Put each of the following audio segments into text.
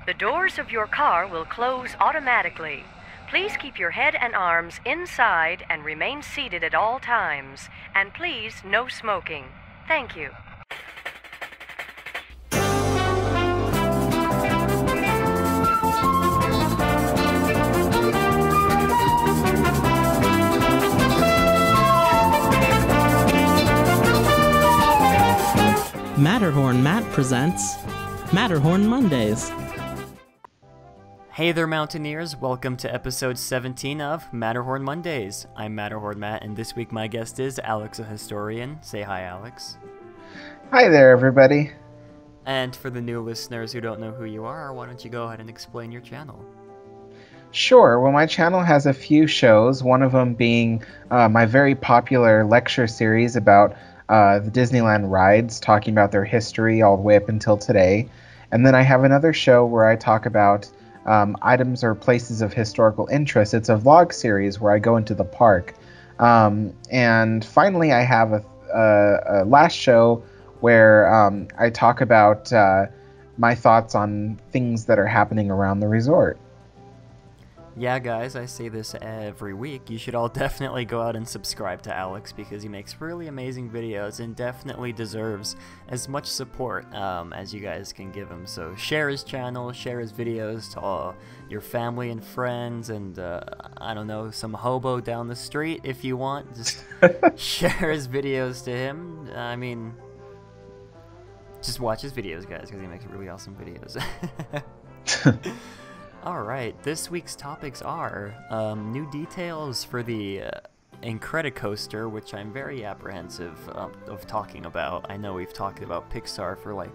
The doors of your car will close automatically. Please keep your head and arms inside and remain seated at all times. And please, no smoking. Thank you. Matterhorn Matt presents Matterhorn Mondays. Hey there, Mountaineers. Welcome to episode 17 of Matterhorn Mondays. I'm Matterhorn Matt, and this week my guest is Alex, a historian. Say hi, Alex. Hi there, everybody. And for the new listeners who don't know who you are, why don't you go ahead and explain your channel? Sure. Well, my channel has a few shows, one of them being my very popular lecture series about the Disneyland rides, talking about their history all the way up until today. And then I have another show where I talk about items or places of historical interest. It's a vlog series where I go into the park. And finally, I have a last show where I talk about my thoughts on things that are happening around the resort. Yeah, guys, I say this every week. You should all definitely go out and subscribe to Alex because he makes really amazing videos and definitely deserves as much support as you guys can give him. So share his channel, share his videos to all your family and friends, and I don't know, some hobo down the street if you want. Just share his videos to him. I mean, just watch his videos, guys, because he makes really awesome videos. Alright, this week's topics are new details for the Incredicoaster, which I'm very apprehensive of talking about. I know we've talked about Pixar for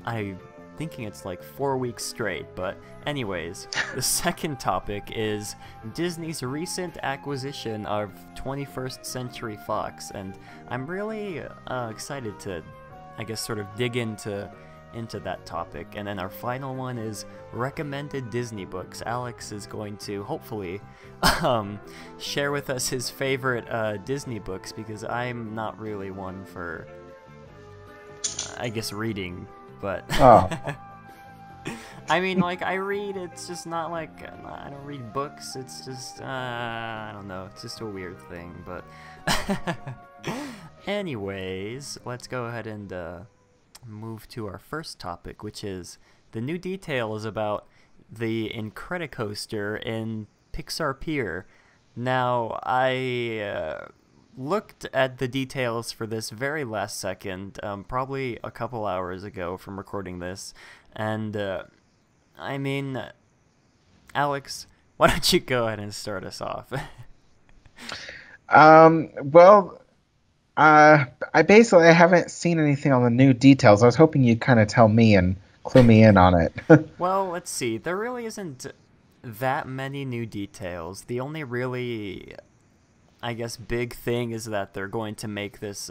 I'm thinking it's 4 weeks straight, but anyways, the second topic is Disney's recent acquisition of 21st Century Fox, and I'm really excited to, I guess, sort of dig into that topic. And then our final one is recommended Disney books. Alex is going to hopefully share with us his favorite Disney books, because I'm not really one for I guess reading, but I mean, I read, it's just not I don't read books, it's just I don't know, it's just a weird thing. But anyways, let's go ahead and move to our first topic, which is the new details about the Incredicoaster in Pixar Pier. Now, I looked at the details for this very last second, probably a couple hours ago from recording this, and I mean, Alex, why don't you go ahead and start us off? Well, I haven't seen anything on the new details. I was hoping you'd kind of tell me and clue me in on it. Well, let's see. There really isn't that many new details. The only really, I guess, big thing is that they're going to make this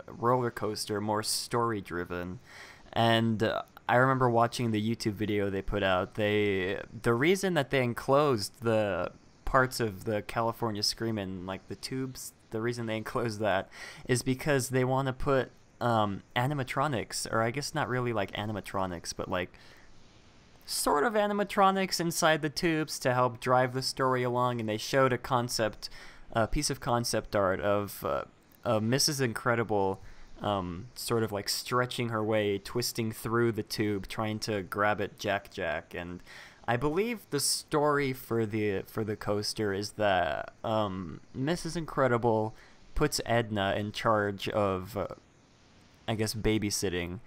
roller coaster more story-driven. And I remember watching the YouTube video they put out. The reason that they enclosed the parts of the California Screamin', the tubes, the reason they enclosed that is because they want to put animatronics, or I guess not really animatronics, but sort of animatronics inside the tubes to help drive the story along. And they showed a piece of concept art of Mrs. Incredible sort of stretching her way, twisting through the tube, trying to grab at Jack. And I believe the story for the coaster is that Mrs. Incredible puts Edna in charge of, I guess, babysitting.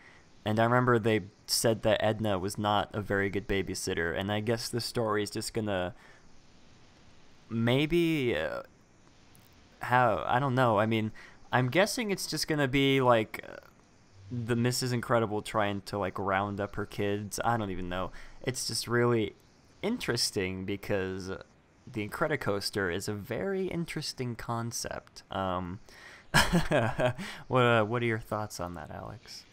And I remember they said that Edna was not a very good babysitter. And I guess the story is just gonna maybe I don't know. I mean, I'm guessing it's just gonna be the Mrs. Incredible trying to round up her kids. I don't even know. It's just really interesting because the Incredicoaster is a very interesting concept. What are your thoughts on that, Alex?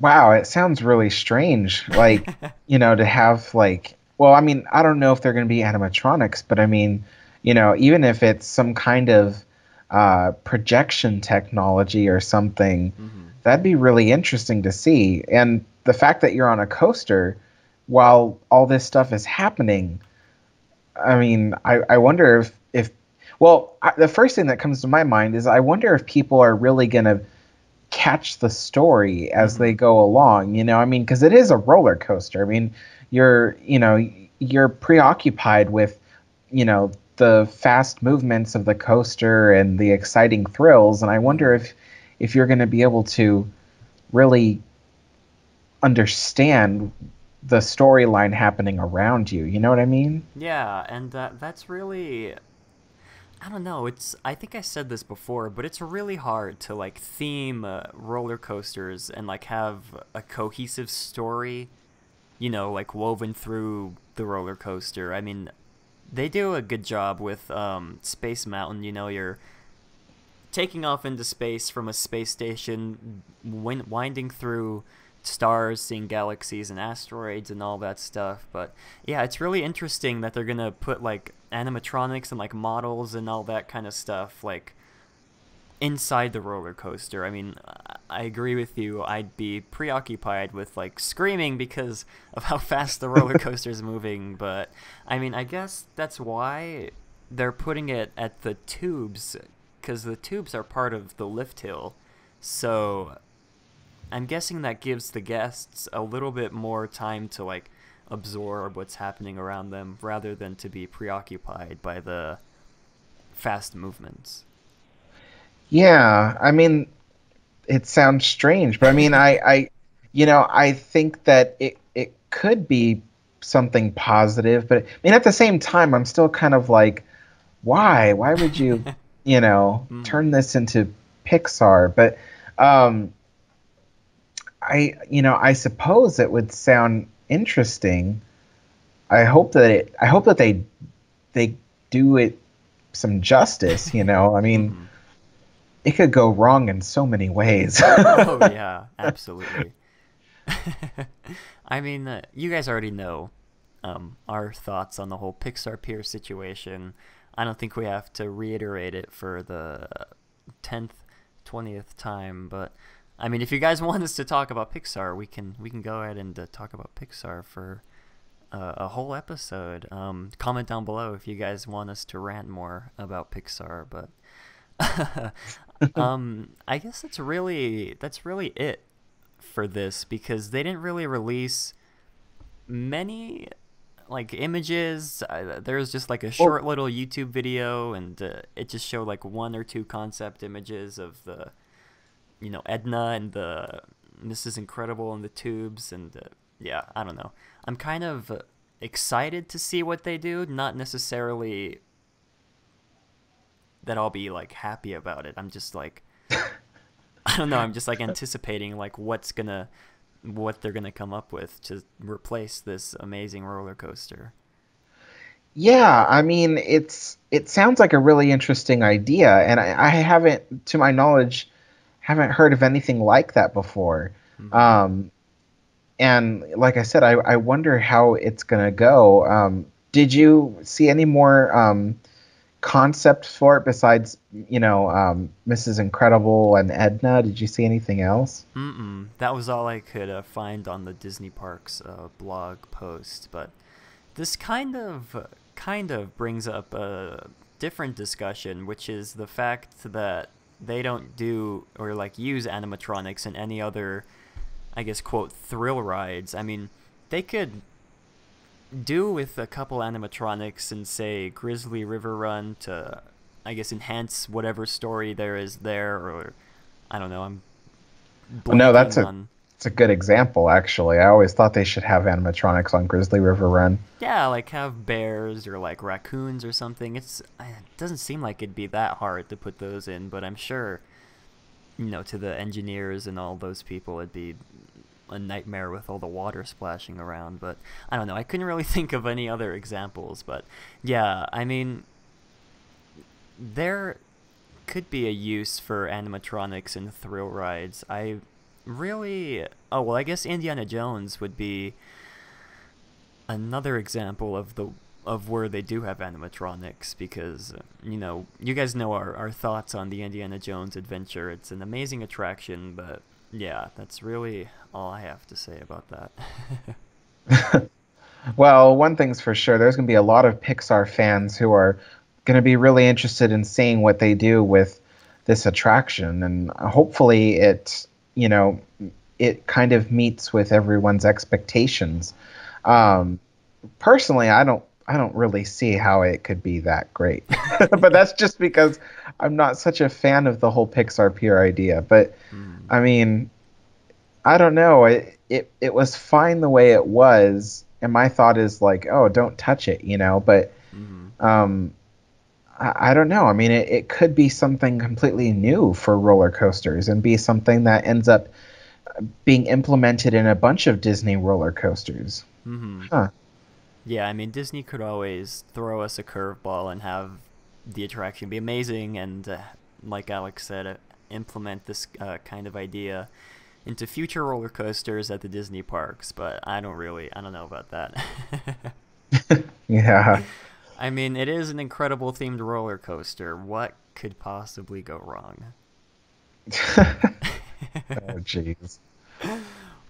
Wow, it sounds really strange. To have well, I mean, I don't know if they're going to be animatronics, but I mean, even if it's some kind of projection technology or something, that'd be really interesting to see. And the fact that you're on a coaster while all this stuff is happening. I mean, I wonder if well, the first thing that comes to my mind is I wonder if people are really going to catch the story as they go along, you know? I mean, because it is a roller coaster. I mean, you're preoccupied with, the fast movements of the coaster and the exciting thrills, and I wonder if you're going to be able to really understand the storyline happening around you. You know what I mean? Yeah, and that's really, I don't know. I think I said this before, but it's really hard to like theme roller coasters and like have a cohesive story, like woven through the roller coaster. I mean, they do a good job with Space Mountain. You're taking off into space from a space station, winding through stars, seeing galaxies and asteroids and all that stuff. But yeah, it's really interesting that they're gonna put like animatronics and like models and all that kind of stuff like inside the roller coaster. I mean, I agree with you. I'd be preoccupied with like screaming because of how fast the roller coaster is moving. But I mean, I guess that's why they're putting it at the tubes, because the tubes are part of the lift hill. So I'm guessing that gives the guests a little bit more time to like absorb what's happening around them rather than to be preoccupied by the fast movements. Yeah, I mean, it sounds strange, but I mean, I think that it could be something positive, but I mean, at the same time, I'm still kind of like, why? Why would you, turn this into Pixar? But um, I suppose it would sound interesting. I hope that they do it some justice. I mean, it could go wrong in so many ways. Oh yeah, absolutely. I mean, you guys already know our thoughts on the whole Pixar Pier situation. I don't think we have to reiterate it for the 10th, 20th time, but I mean, if you guys want us to talk about Pixar, we can go ahead and talk about Pixar for a whole episode. Comment down below if you guys want us to rant more about Pixar, but I guess that's really it for this, because they didn't really release many like images. There's just like a short little YouTube video, and it just showed like one or two concept images of the Edna and the Mrs. Incredible and the tubes, and yeah, I don't know. I'm kind of excited to see what they do, not necessarily that I'll be like happy about it. I'm just like I don't know, I'm just like anticipating like what they're gonna come up with to replace this amazing roller coaster. Yeah, I mean, it sounds like a really interesting idea, and I haven't, to my knowledge, haven't heard of anything like that before. And like I said, I wonder how it's gonna go. Did you see any more concept for it besides, Mrs. Incredible and Edna? Did you see anything else? That was all I could find on the Disney Parks blog post. But this kind of brings up a different discussion, which is the fact that they don't do or like use animatronics in any other, I guess, quote, thrill rides. I mean, they could do with a couple animatronics and say Grizzly River Run to, I guess, enhance whatever story there is there, or I don't know. I'm No, blanking on. it's a good example, actually. I always thought they should have animatronics on Grizzly River Run. Yeah, like have bears or like raccoons or something. It doesn't seem like it'd be that hard to put those in, but I'm sure, to the engineers and all those people, it'd be a nightmare with all the water splashing around. But I don't know. I couldn't really think of any other examples. But yeah, I mean, there could be a use for animatronics in thrill rides. I guess Indiana Jones would be another example of where they do have animatronics, because you guys know our thoughts on the Indiana Jones adventure. It's an amazing attraction, but yeah, that's really all I have to say about that. Well, one thing's for sure, there's going to be a lot of Pixar fans who are going to be really interested in seeing what they do with this attraction, and hopefully you know, it kind of meets with everyone's expectations. Um, Personally, I don't really see how it could be that great. But that's just because I'm not such a fan of the whole Pixar Pier idea. But Mm, I mean, I don't know. It was fine the way it was, and my thought is like, oh, don't touch it, you know. But mm, um, I don't know. I mean, it could be something completely new for roller coasters and be something that ends up being implemented in a bunch of Disney roller coasters. mm. Huh. Yeah, I mean, Disney could always throw us a curveball and have the attraction be amazing, and like Alex said, implement this kind of idea into future roller coasters at the Disney parks. But I don't know about that. Yeah. I mean, it is an incredible themed roller coaster. What could possibly go wrong? Oh, jeez.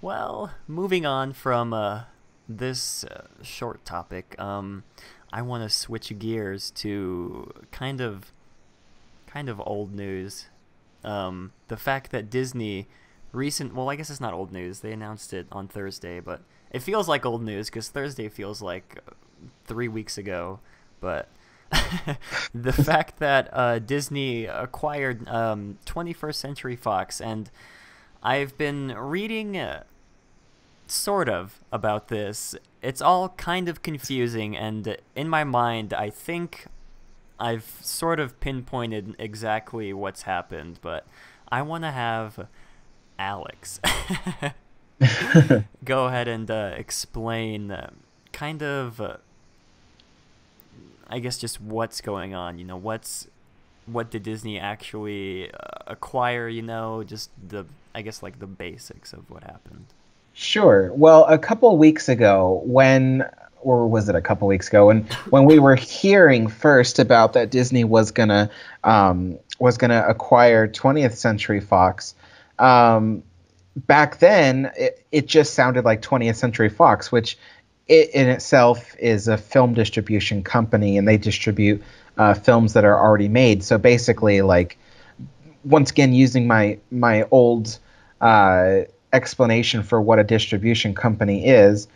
Well, moving on from this short topic, I want to switch gears to kind of old news. The fact that Disney well, I guess it's not old news. They announced it on Thursday, but it feels like old news because Thursday feels like 3 weeks ago. But the fact that Disney acquired 21st Century Fox, and I've been reading sort of about this. It's all kind of confusing, and in my mind, I think I've sort of pinpointed exactly what's happened, but I want to have Alex go ahead and explain kind of, I guess, just what's going on. What did Disney actually acquire? Just I guess, like the basics of what happened. Sure. Well, a couple weeks ago, or was it a couple weeks ago, when we were hearing first about that Disney was gonna acquire 20th Century Fox, um, back then it just sounded like 20th Century Fox, which it in itself is a film distribution company, and they distribute films that are already made. So basically, like, once again, using my old uh, explanation for what a distribution company is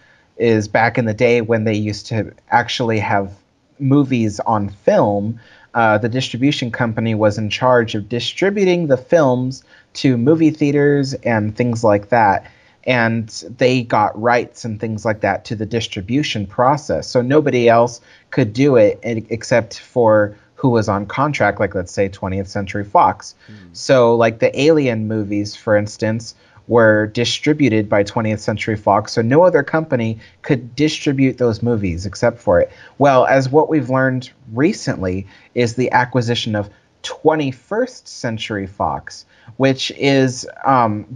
back in the day when they used to actually have movies on film. The distribution company was in charge of distributing the films to movie theaters and things like that. And they got rights and things like that to the distribution process. So nobody else could do it except for who was on contract, like, let's say, 20th Century Fox. Mm. So, like, the Alien movies, for instance, were distributed by 20th Century Fox, so no other company could distribute those movies except for it. Well, as what we've learned recently is the acquisition of 21st Century Fox, which is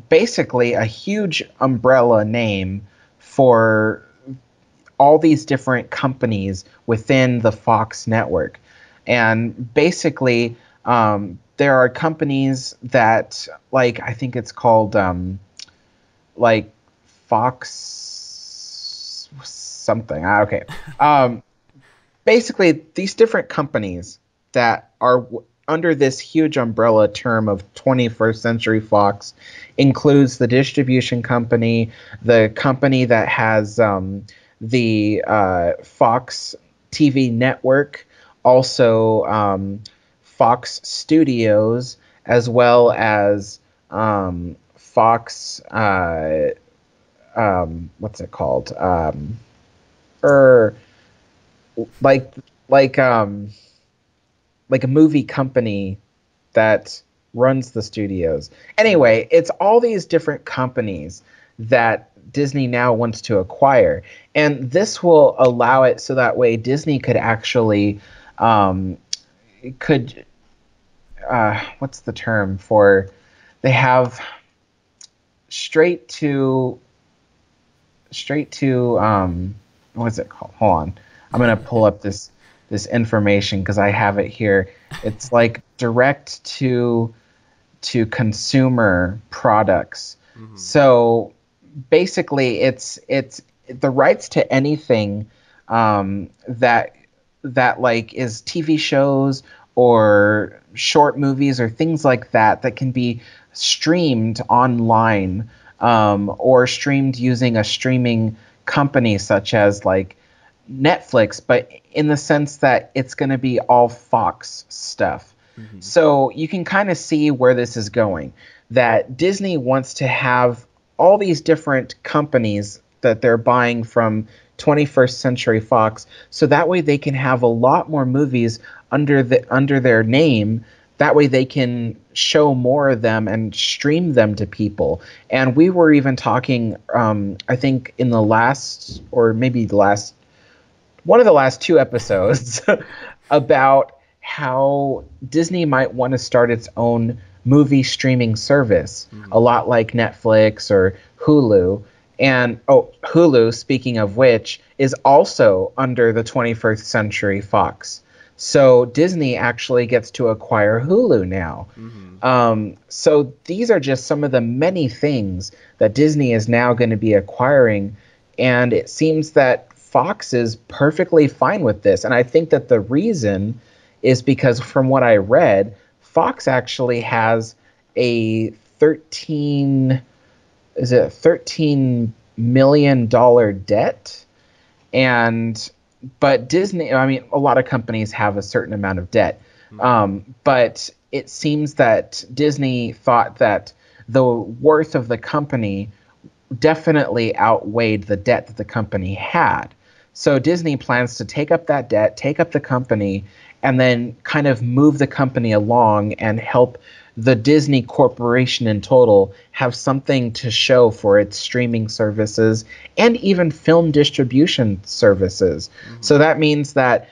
basically a huge umbrella name for all these different companies within the Fox network. And basically, there are companies that, like, I think it's called like Fox something. Okay. Um, Basically, these different companies that are under this huge umbrella term of 21st Century Fox includes the distribution company, the company that has the Fox TV network, also Fox Studios, as well as Fox. What's it called? Er, like like um like a movie company that runs the studios. Anyway, it's all these different companies that Disney now wants to acquire, and this will allow it so that way Disney could actually um, could what's the term for, they have straight to what's it called? Hold on. I'm gonna pull up this information because I have it here. It's like direct to consumer products. Mm-hmm. So basically, the rights to anything that like is TV shows or short movies or things like that can be streamed online, or streamed using a streaming company such as like Netflix, but in the sense that it's going to be all Fox stuff. So you can kind of see where this is going. That Disney wants to have all these different companies that they're buying from 21st Century Fox, so that way they can have a lot more movies under their name. That way they can show more of them and stream them to people. And we were even talking, I think in the last, or maybe the last, one of the last two episodes about how Disney might want to start its own movie streaming service, a lot like Netflix or Hulu. And Hulu, speaking of which, is also under the 21st Century Fox. So Disney actually gets to acquire Hulu now. So these are just some of the many things that Disney is now going to be acquiring. And it seems that Fox is perfectly fine with this. And I think that the reason is because from what I read, Fox actually has a $13 million debt. But Disney, I mean, a lot of companies have a certain amount of debt. But it seems that Disney thought that the worth of the company definitely outweighed the debt that the company had. So Disney plans to take up that debt, take up the company, and then kind of move the company along and help the Disney Corporation in total have something to show for its streaming services and even film distribution services. So that means that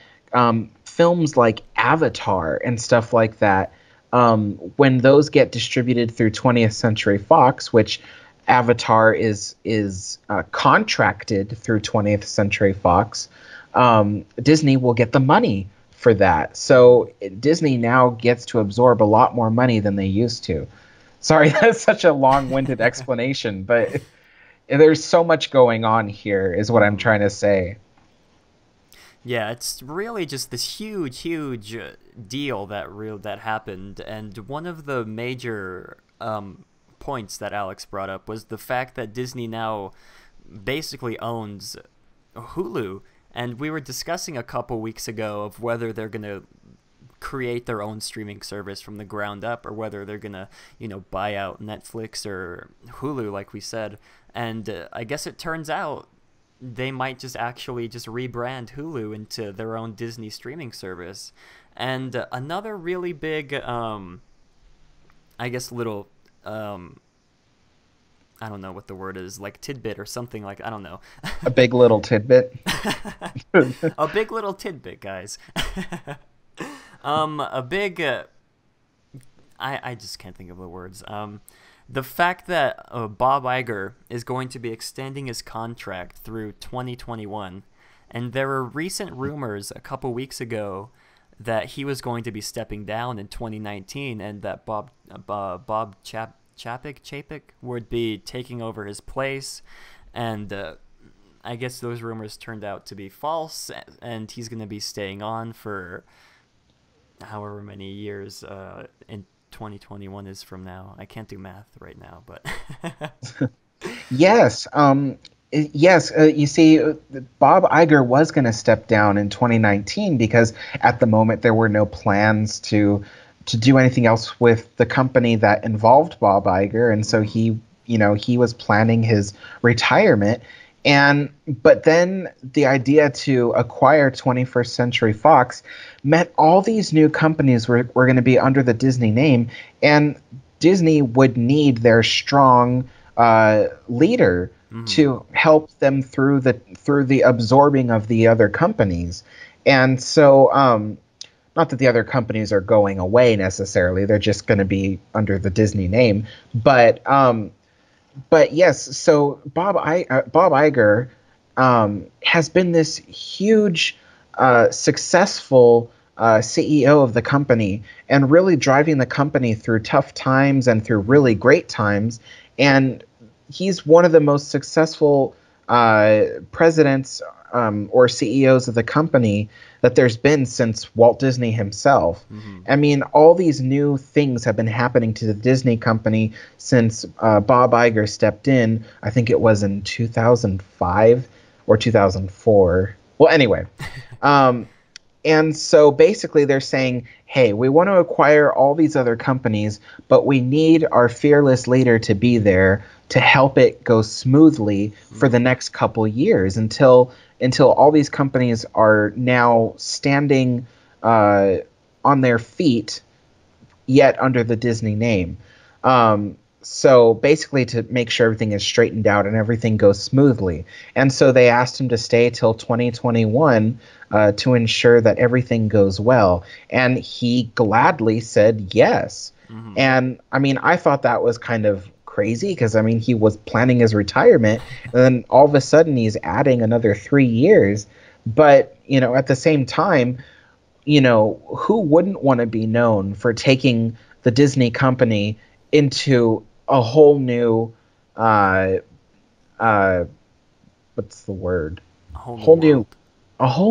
films like Avatar and stuff like that, when those get distributed through 20th Century Fox, which Avatar is contracted through 20th Century Fox, Disney will get the money for that. So Disney now gets to absorb a lot more money than they used to. Sorry, that's such a long-winded explanation, but there's so much going on here is what I'm trying to say. Yeah, it's really just this huge deal that happened, and one of the major points that Alex brought up was the fact that Disney now basically owns Hulu. And we were discussing a couple weeks ago of whether they're going to create their own streaming service from the ground up, or whether they're going to, buy out Netflix or Hulu, like we said. And I guess it turns out they might just actually just rebrand Hulu into their own Disney streaming service. And another really big, I guess, little... I don't know what the word is, like tidbit or something like, I don't know. A big little tidbit. A big little tidbit, guys. A big, I just can't think of the words. The fact that Bob Iger is going to be extending his contract through 2021, and there were recent rumors a couple weeks ago that he was going to be stepping down in 2019, and that Bob Chapek would be taking over his place, and I guess those rumors turned out to be false, and he's going to be staying on for however many years in 2021 is from now. I can't do math right now, but Yes. You see, Bob Iger was going to step down in 2019 because at the moment there were no plans to do anything else with the company that involved Bob Iger, and so he was planning his retirement. But then the idea to acquire 21st Century Fox meant all these new companies were going to be under the Disney name, and Disney would need their strong leader to help them through the absorbing of the other companies. And so not that the other companies are going away necessarily, they're just going to be under the Disney name. But yes, so Bob Iger has been this huge, successful CEO of the company, and really driving the company through tough times and through really great times. And he's one of the most successful presidents or CEOs of the company that there's been since Walt Disney himself. I mean, all these new things have been happening to the Disney company since Bob Iger stepped in. I think it was in 2005 or 2004. Well, anyway. And so basically they're saying, hey, we want to acquire all these other companies, but we need our fearless leader to be there to help it go smoothly for the next couple years until all these companies are now standing on their feet, yet under the Disney name. So basically to make sure everything is straightened out and everything goes smoothly. And so they asked him to stay till 2021 to ensure that everything goes well. And he gladly said yes. And I mean, I thought that was kind of crazy because I mean, he was planning his retirement and then all of a sudden he's adding another 3 years. But, you know, at the same time, you know, who wouldn't want to be known for taking the Disney company into a whole new what's the word? A whole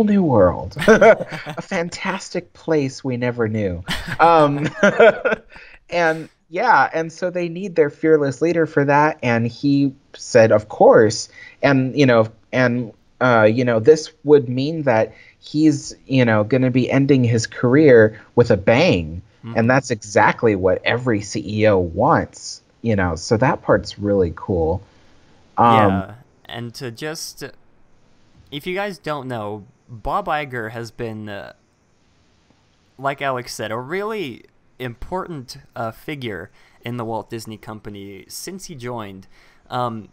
new world. A fantastic place we never knew. And yeah, and so they need their fearless leader for that, and he said of course. And you know, this would mean that he's, you know, going to be ending his career with a bang. And that's exactly what every CEO wants, you know, so that part's really cool. Yeah, and to just, if you guys don't know, Bob Iger has been, like Alex said, a really important figure in the Walt Disney Company since he joined. He bought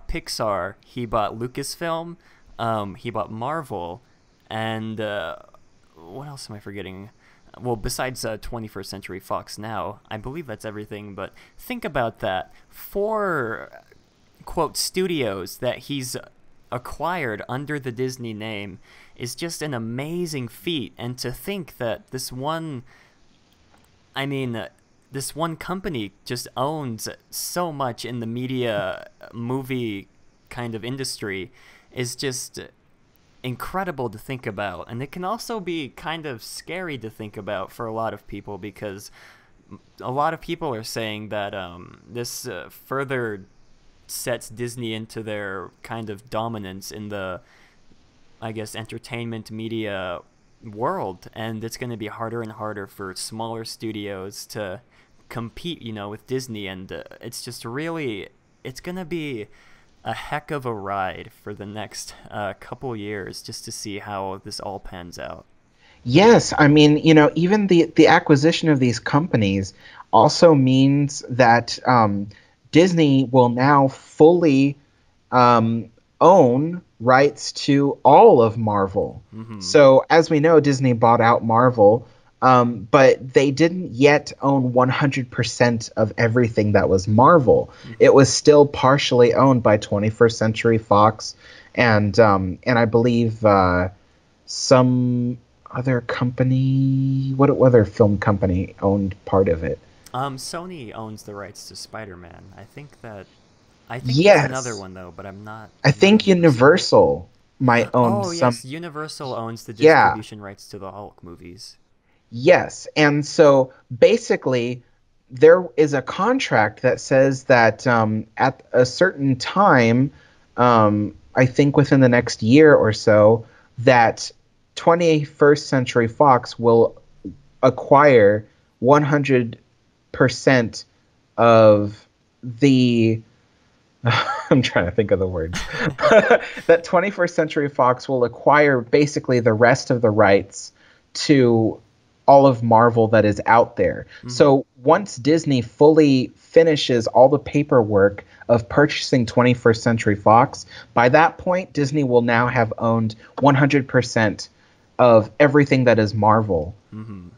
Pixar, he bought Lucasfilm, he bought Marvel, and what else am I forgetting? Well, besides 21st Century Fox now, I believe that's everything, but think about that. 4, quote, studios that he's acquired under the Disney name is just an amazing feat. And to think that this one company just owns so much in the media, movie kind of industry is just incredible to think about. And it can also be kind of scary to think about for a lot of people, because a lot of people are saying that this further sets Disney into their kind of dominance in the, I guess, entertainment media world, and it's going to be harder and harder for smaller studios to compete, you know, with Disney. And it's just really, it's going to be a heck of a ride for the next couple years just to see how this all pans out. Yes, I mean, you know, even the acquisition of these companies also means that Disney will now fully own rights to all of Marvel. So as we know, Disney bought out Marvel, but they didn't yet own 100% of everything that was Marvel. It was still partially owned by 21st Century Fox, and I believe some other company. What other film company owned part of it? Sony owns the rights to Spider-Man. I think Yes. there's another one though, but I'm not. I think Universal might own Oh some. yes, Universal owns the Yeah. distribution rights to the Hulk movies. Yes, and so basically, there is a contract that says that at a certain time, I think within the next year or so, that 21st Century Fox will acquire 100% of the. I'm trying to think of the words. That 21st Century Fox will acquire basically the rest of the rights to all of Marvel that is out there. So once Disney fully finishes all the paperwork of purchasing 21st Century Fox, by that point, Disney will now have owned 100% of everything that is Marvel.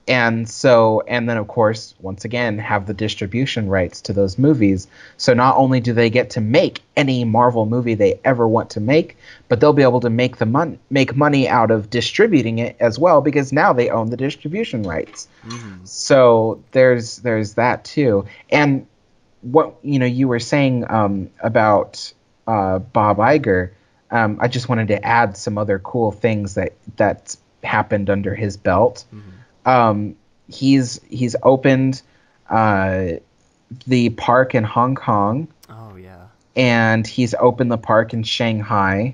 And then of course, once again, have the distribution rights to those movies. So not only do they get to make any Marvel movie they ever want to make, but they'll be able to make money out of distributing it as well, because now they own the distribution rights. So there's that too. And what you were saying about Bob Iger, I just wanted to add some other cool things that's happened under his belt. He's opened the park in Hong Kong. Oh yeah. And he's opened the park in Shanghai.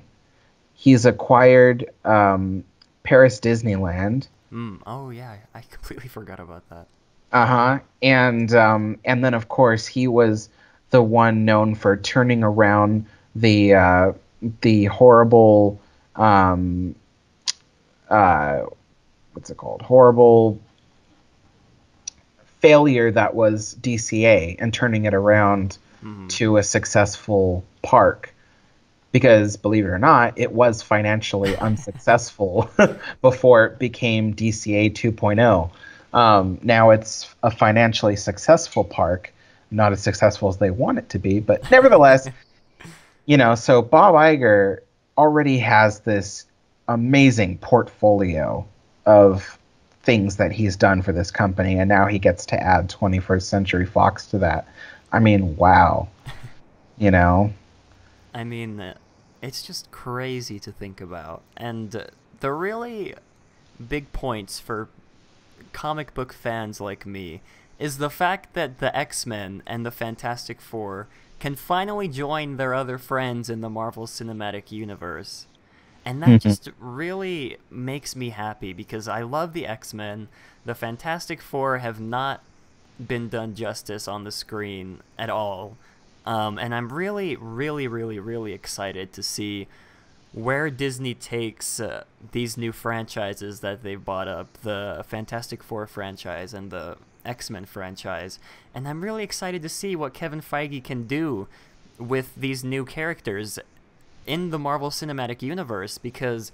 He's acquired Paris Disneyland. Oh yeah, I completely forgot about that. And then of course he was the one known for turning around the horrible what's it called? Horrible failure that was DCA and turning it around to a successful park. Because, believe it or not, it was financially unsuccessful before it became DCA 2.0. Now it's a financially successful park, not as successful as they want it to be, but nevertheless, so Bob Iger already has this amazing portfolio of things that he's done for this company, and now he gets to add 21st Century Fox to that. I mean, wow. I mean, it's just crazy to think about. And the really big points for comic book fans like me is the fact that the X-Men and the Fantastic Four can finally join their other friends in the Marvel Cinematic Universe. And that just really makes me happy because I love the X-Men. The Fantastic Four have not been done justice on the screen at all. And I'm really, really, really, really excited to see where Disney takes these new franchises that they've bought up, the Fantastic Four franchise and the X-Men franchise. And I'm really excited to see what Kevin Feige can do with these new characters in the Marvel Cinematic Universe, because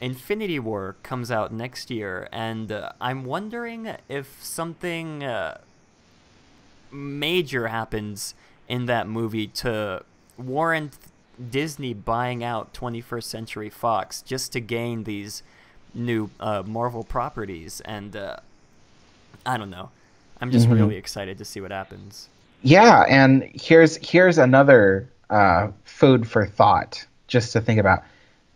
Infinity War comes out next year, and I'm wondering if something major happens in that movie to warrant Disney buying out 21st Century Fox just to gain these new Marvel properties. And I don't know. I'm just really excited to see what happens. Yeah, and here's another food for thought, just to think about.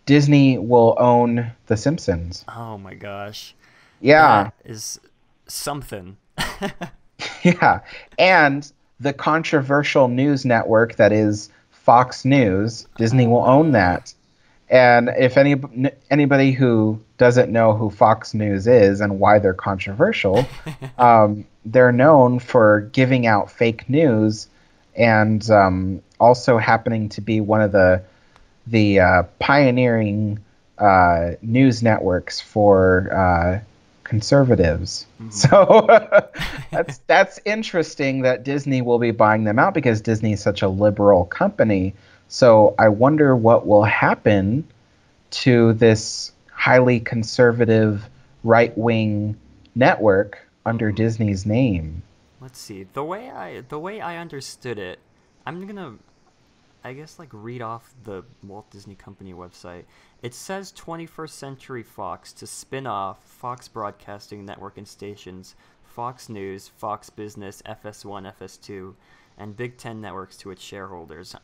Disney will own The Simpsons. Oh my gosh. Yeah. That is something. Yeah. And the controversial news network that is Fox News, Disney will own that. And if anybody who doesn't know who Fox News is and why they're controversial, they're known for giving out fake news and also happening to be one of the pioneering news networks for conservatives. So that's interesting that Disney will be buying them out because Disney is such a liberal company. So I wonder what will happen to this highly conservative right-wing network under Disney's name. Let's see. The way I understood it, I'm gonna, I guess, like read off the Walt Disney Company website. It says 21st Century Fox to spin off Fox Broadcasting Network and stations, Fox News, Fox Business, FS1, FS2, and Big Ten networks to its shareholders.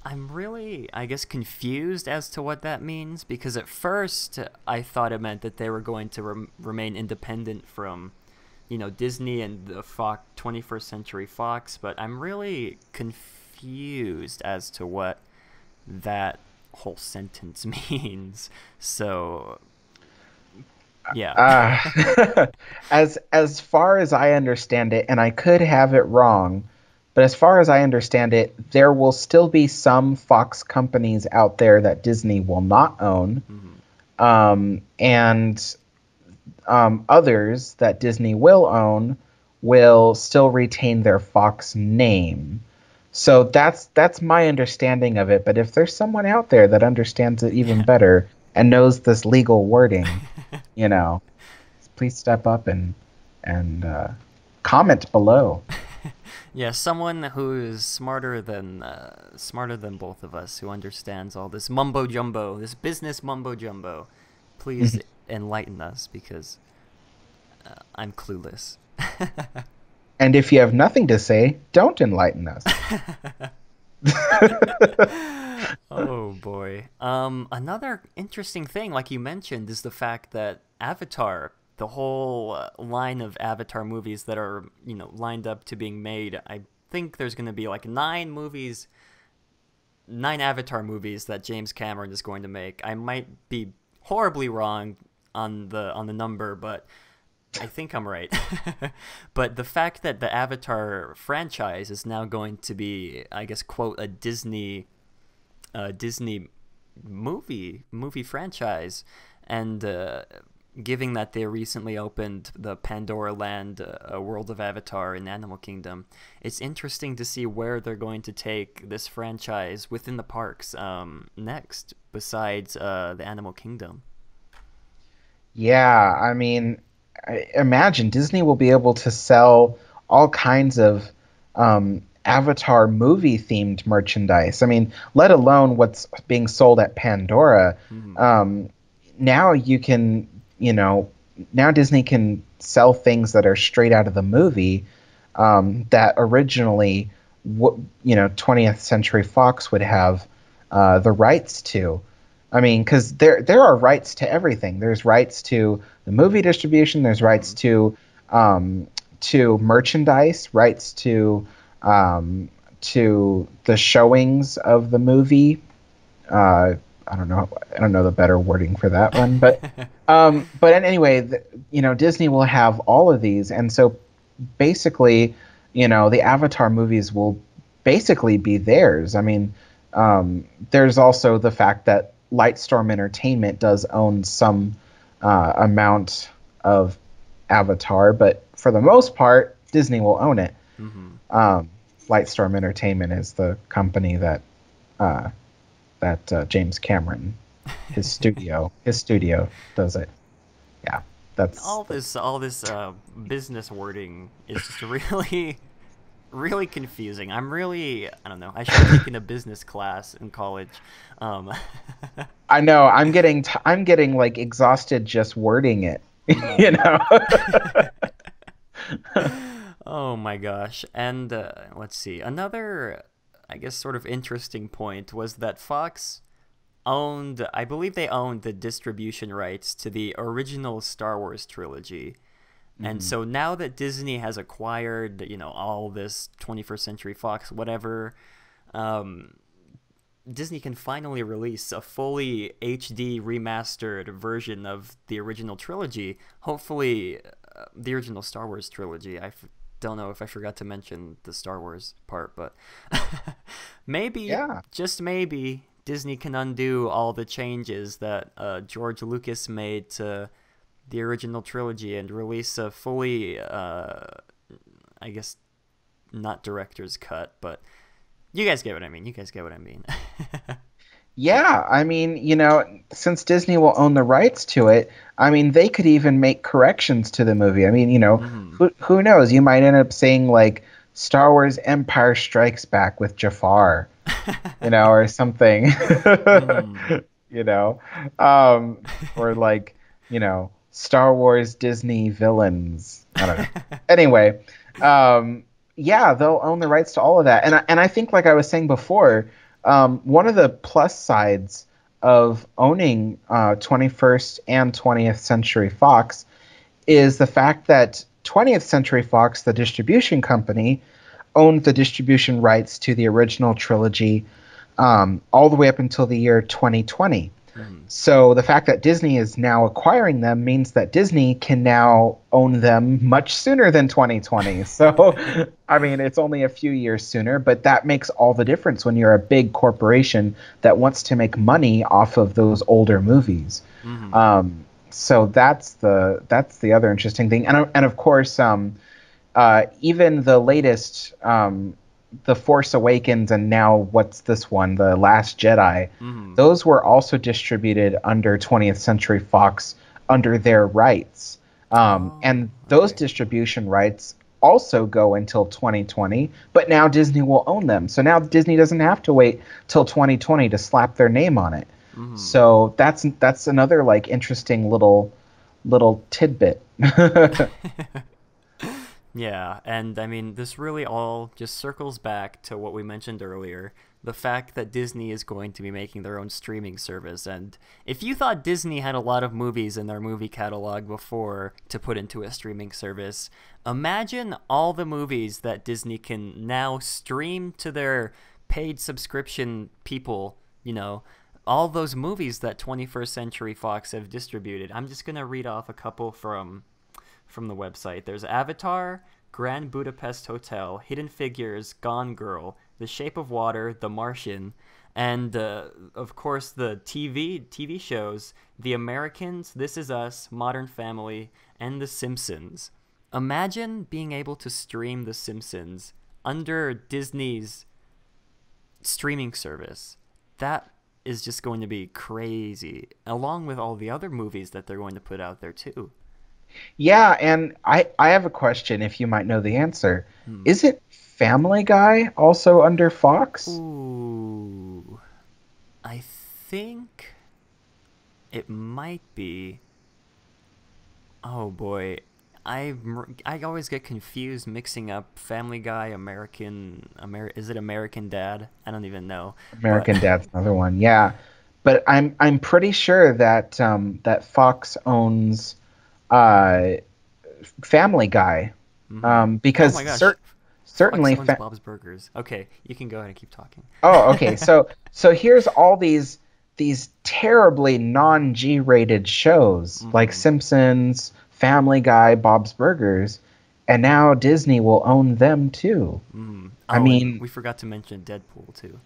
I'm really, I guess, confused as to what that means, because at first I thought it meant that they were going to remain independent from, Disney and the 21st Century Fox, but I'm really confused as to what that whole sentence means. So, yeah. As far as I understand it, and I could have it wrong, but as far as I understand it, there will still be some Fox companies out there that Disney will not own, and others that Disney will own will still retain their Fox name. So that's my understanding of it. But if there's someone out there that understands it even better and knows this legal wording, please step up and comment below. Yeah, someone who is smarter than both of us, who understands all this mumbo jumbo, this business mumbo jumbo. Please enlighten us, because I'm clueless. And if you have nothing to say, don't enlighten us. Oh boy. Another interesting thing, like you mentioned, is the fact that Avatar, the whole line of Avatar movies that are, lined up to being made. I think there's going to be like 9 Avatar movies that James Cameron is going to make. I might be horribly wrong on the number, but I think I'm right. But the fact that the Avatar franchise is now going to be, I guess, quote, a Disney movie franchise, and given that they recently opened the Pandora Land, World of Avatar in Animal Kingdom, it's interesting to see where they're going to take this franchise within the parks next, besides the Animal Kingdom. Yeah, I mean, imagine Disney will be able to sell all kinds of Avatar movie themed merchandise. I mean, let alone what's being sold at Pandora. Mm-hmm. Now you can, now Disney can sell things that are straight out of the movie that originally, 20th Century Fox would have the rights to. I mean, because there are rights to everything. There's rights to the movie distribution. There's rights to merchandise. Rights to the showings of the movie. I don't know the better wording for that one, but anyway, Disney will have all of these, and so basically, the Avatar movies will basically be theirs. I mean, there's also the fact that Lightstorm Entertainment does own some amount of Avatar, but for the most part, Disney will own it. Mm-hmm. Lightstorm Entertainment is the company that James Cameron, his studio does it. Yeah, that's all this business wording is just really really confusing. I don't know. I should have taken a business class in college. I know. I'm getting like exhausted just wording it. Oh my gosh. And let's see. Another, I guess, sort of interesting point was that Fox I believe they owned the distribution rights to the original Star Wars trilogy. And so now that Disney has acquired, all this 21st Century Fox, whatever, Disney can finally release a fully HD remastered version of the original trilogy. Hopefully, the original Star Wars trilogy. Don't know if I forgot to mention the Star Wars part, but maybe, just maybe, Disney can undo all the changes that George Lucas made to the original trilogy and release a fully, I guess, not director's cut, but you guys get what I mean. Yeah, I mean, since Disney will own the rights to it, I mean, they could even make corrections to the movie. I mean, who knows? You might end up saying like Star Wars Empire Strikes Back with Jafar, or something, or like, Star Wars Disney villains. I don't know. Anyway, yeah, they'll own the rights to all of that. And I think, like I was saying before, one of the plus sides of owning 21st and 20th Century Fox is the fact that 20th Century Fox, the distribution company, owned the distribution rights to the original trilogy all the way up until the year 2020. So the fact that Disney is now acquiring them means that Disney can now own them much sooner than 2020. So, I mean, it's only a few years sooner, but that makes all the difference when you're a big corporation that wants to make money off of those older movies. So that's the other interesting thing. And of course, even the latest The Force Awakens and now what's this one, The Last Jedi, those were also distributed under 20th Century Fox under their rights. And those distribution rights also go until 2020, but now Disney will own them. So now Disney doesn't have to wait till 2020 to slap their name on it. So that's another like interesting little tidbit. Yeah, and I mean, this really all just circles back to what we mentioned earlier, the fact that Disney is going to be making their own streaming service. And if you thought Disney had a lot of movies in their movie catalog before to put into a streaming service, imagine all the movies that Disney can now stream to their paid subscription people, all those movies that 21st Century Fox have distributed. I'm just going to read off a couple from the website. There's Avatar, Grand Budapest Hotel, Hidden Figures, Gone Girl, The Shape of Water, The Martian, and of course the TV shows, The Americans, This Is Us, Modern Family, and The Simpsons. Imagine being able to stream The Simpsons under Disney's streaming service. That is just going to be crazy, along with all the other movies that they're going to put out there too. Yeah, and I have a question if you might know the answer. Is it Family Guy also under Fox? Ooh. I think it might be. Oh boy. I always get confused mixing up Family Guy, is it American Dad? I don't even know. American Dad's another one. Yeah. But I'm pretty sure that that Fox owns Family Guy, because oh my gosh. Certainly Fox owns Bob's Burgers. Okay, you can go ahead and keep talking. Oh, okay. So here's all these terribly non-G-rated shows like Simpsons, Family Guy, Bob's Burgers, and now Disney will own them too. I mean, we forgot to mention Deadpool too.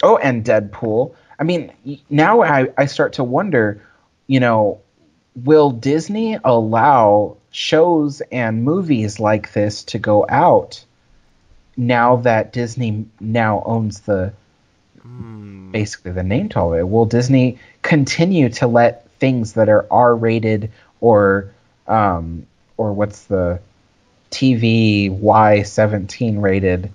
Oh, and Deadpool. I mean, now I start to wonder, will Disney allow shows and movies like this to go out now that Disney now owns basically the name to all of it? Will Disney continue to let things that are R-rated or what's the TV Y17 rated?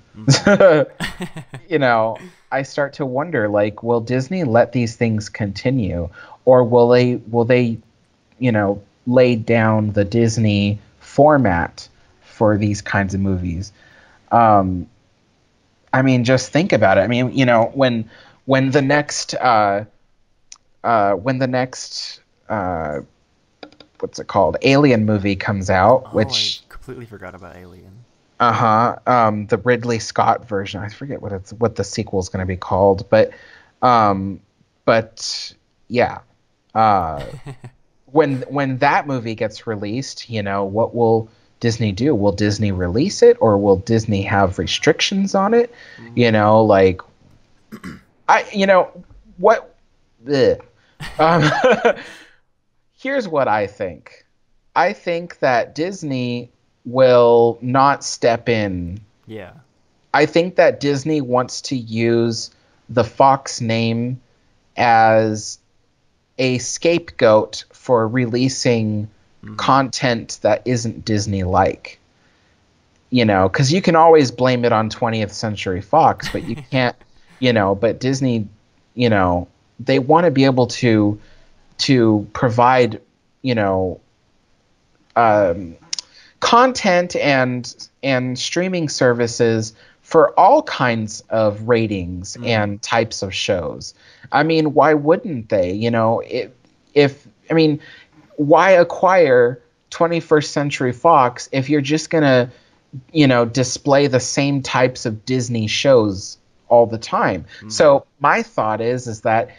I start to wonder, like, will Disney let these things continue, or will they lay down the Disney format for these kinds of movies? I mean, just think about it. I mean, when the next what's it called? Alien movie comes out, which I completely forgot about Alien. The Ridley Scott version. I forget what the sequel is going to be called, but yeah. When that movie gets released, what will Disney do? Will Disney release it, or will Disney have restrictions on it? What? Here's what I think. I think that Disney will not step in. Yeah. I think that Disney wants to use the Fox name as a scapegoat for releasing content that isn't Disney-like. Because you can always blame it on 20th Century Fox, but you can't, but Disney, they want to be able to provide, content and streaming services for all kinds of ratings and types of shows. I mean, why wouldn't they? Why acquire 21st Century Fox if you're just gonna, display the same types of Disney shows all the time? So my thought is that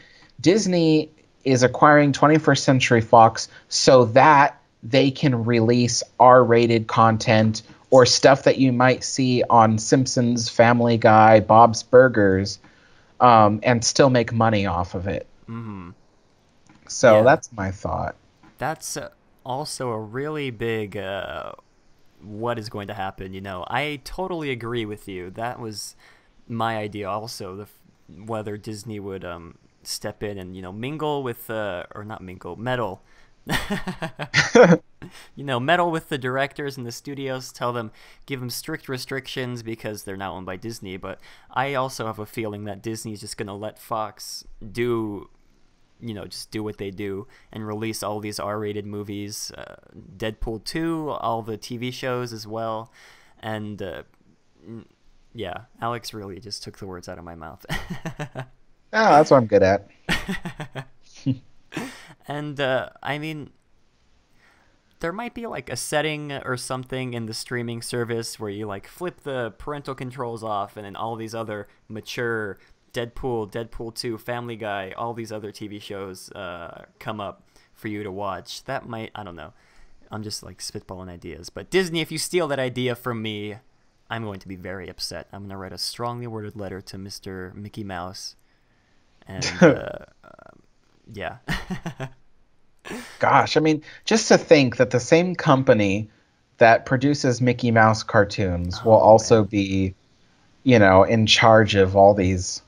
Disney is acquiring 21st Century Fox so that they can release R-rated content or stuff that you might see on Simpsons, Family Guy, Bob's Burgers, and still make money off of it. So that's my thought. That's also a really big what is going to happen. I totally agree with you. That was my idea also, whether Disney would step in and mingle with or not mingle, meddle. Meddle with the directors and the studios, give them strict restrictions because they're now owned by Disney. But I also have a feeling that Disney's just going to let Fox do just do what they do and release all these R-rated movies, Deadpool 2, all the TV shows as well. And yeah, Alex really just took the words out of my mouth. That's what I'm good at. And I mean, there might be like a setting or something in the streaming service where you like flip the parental controls off, and then all these other mature Deadpool, Deadpool 2, Family Guy, all these other TV shows come up for you to watch. That might, I don't know. I'm just like spitballing ideas. But Disney, if you steal that idea from me, I'm going to be very upset. I'm going to write a strongly worded letter to Mr. Mickey Mouse. And yeah. Gosh, I mean, just to think that the same company that produces Mickey Mouse cartoons will also be, in charge of all these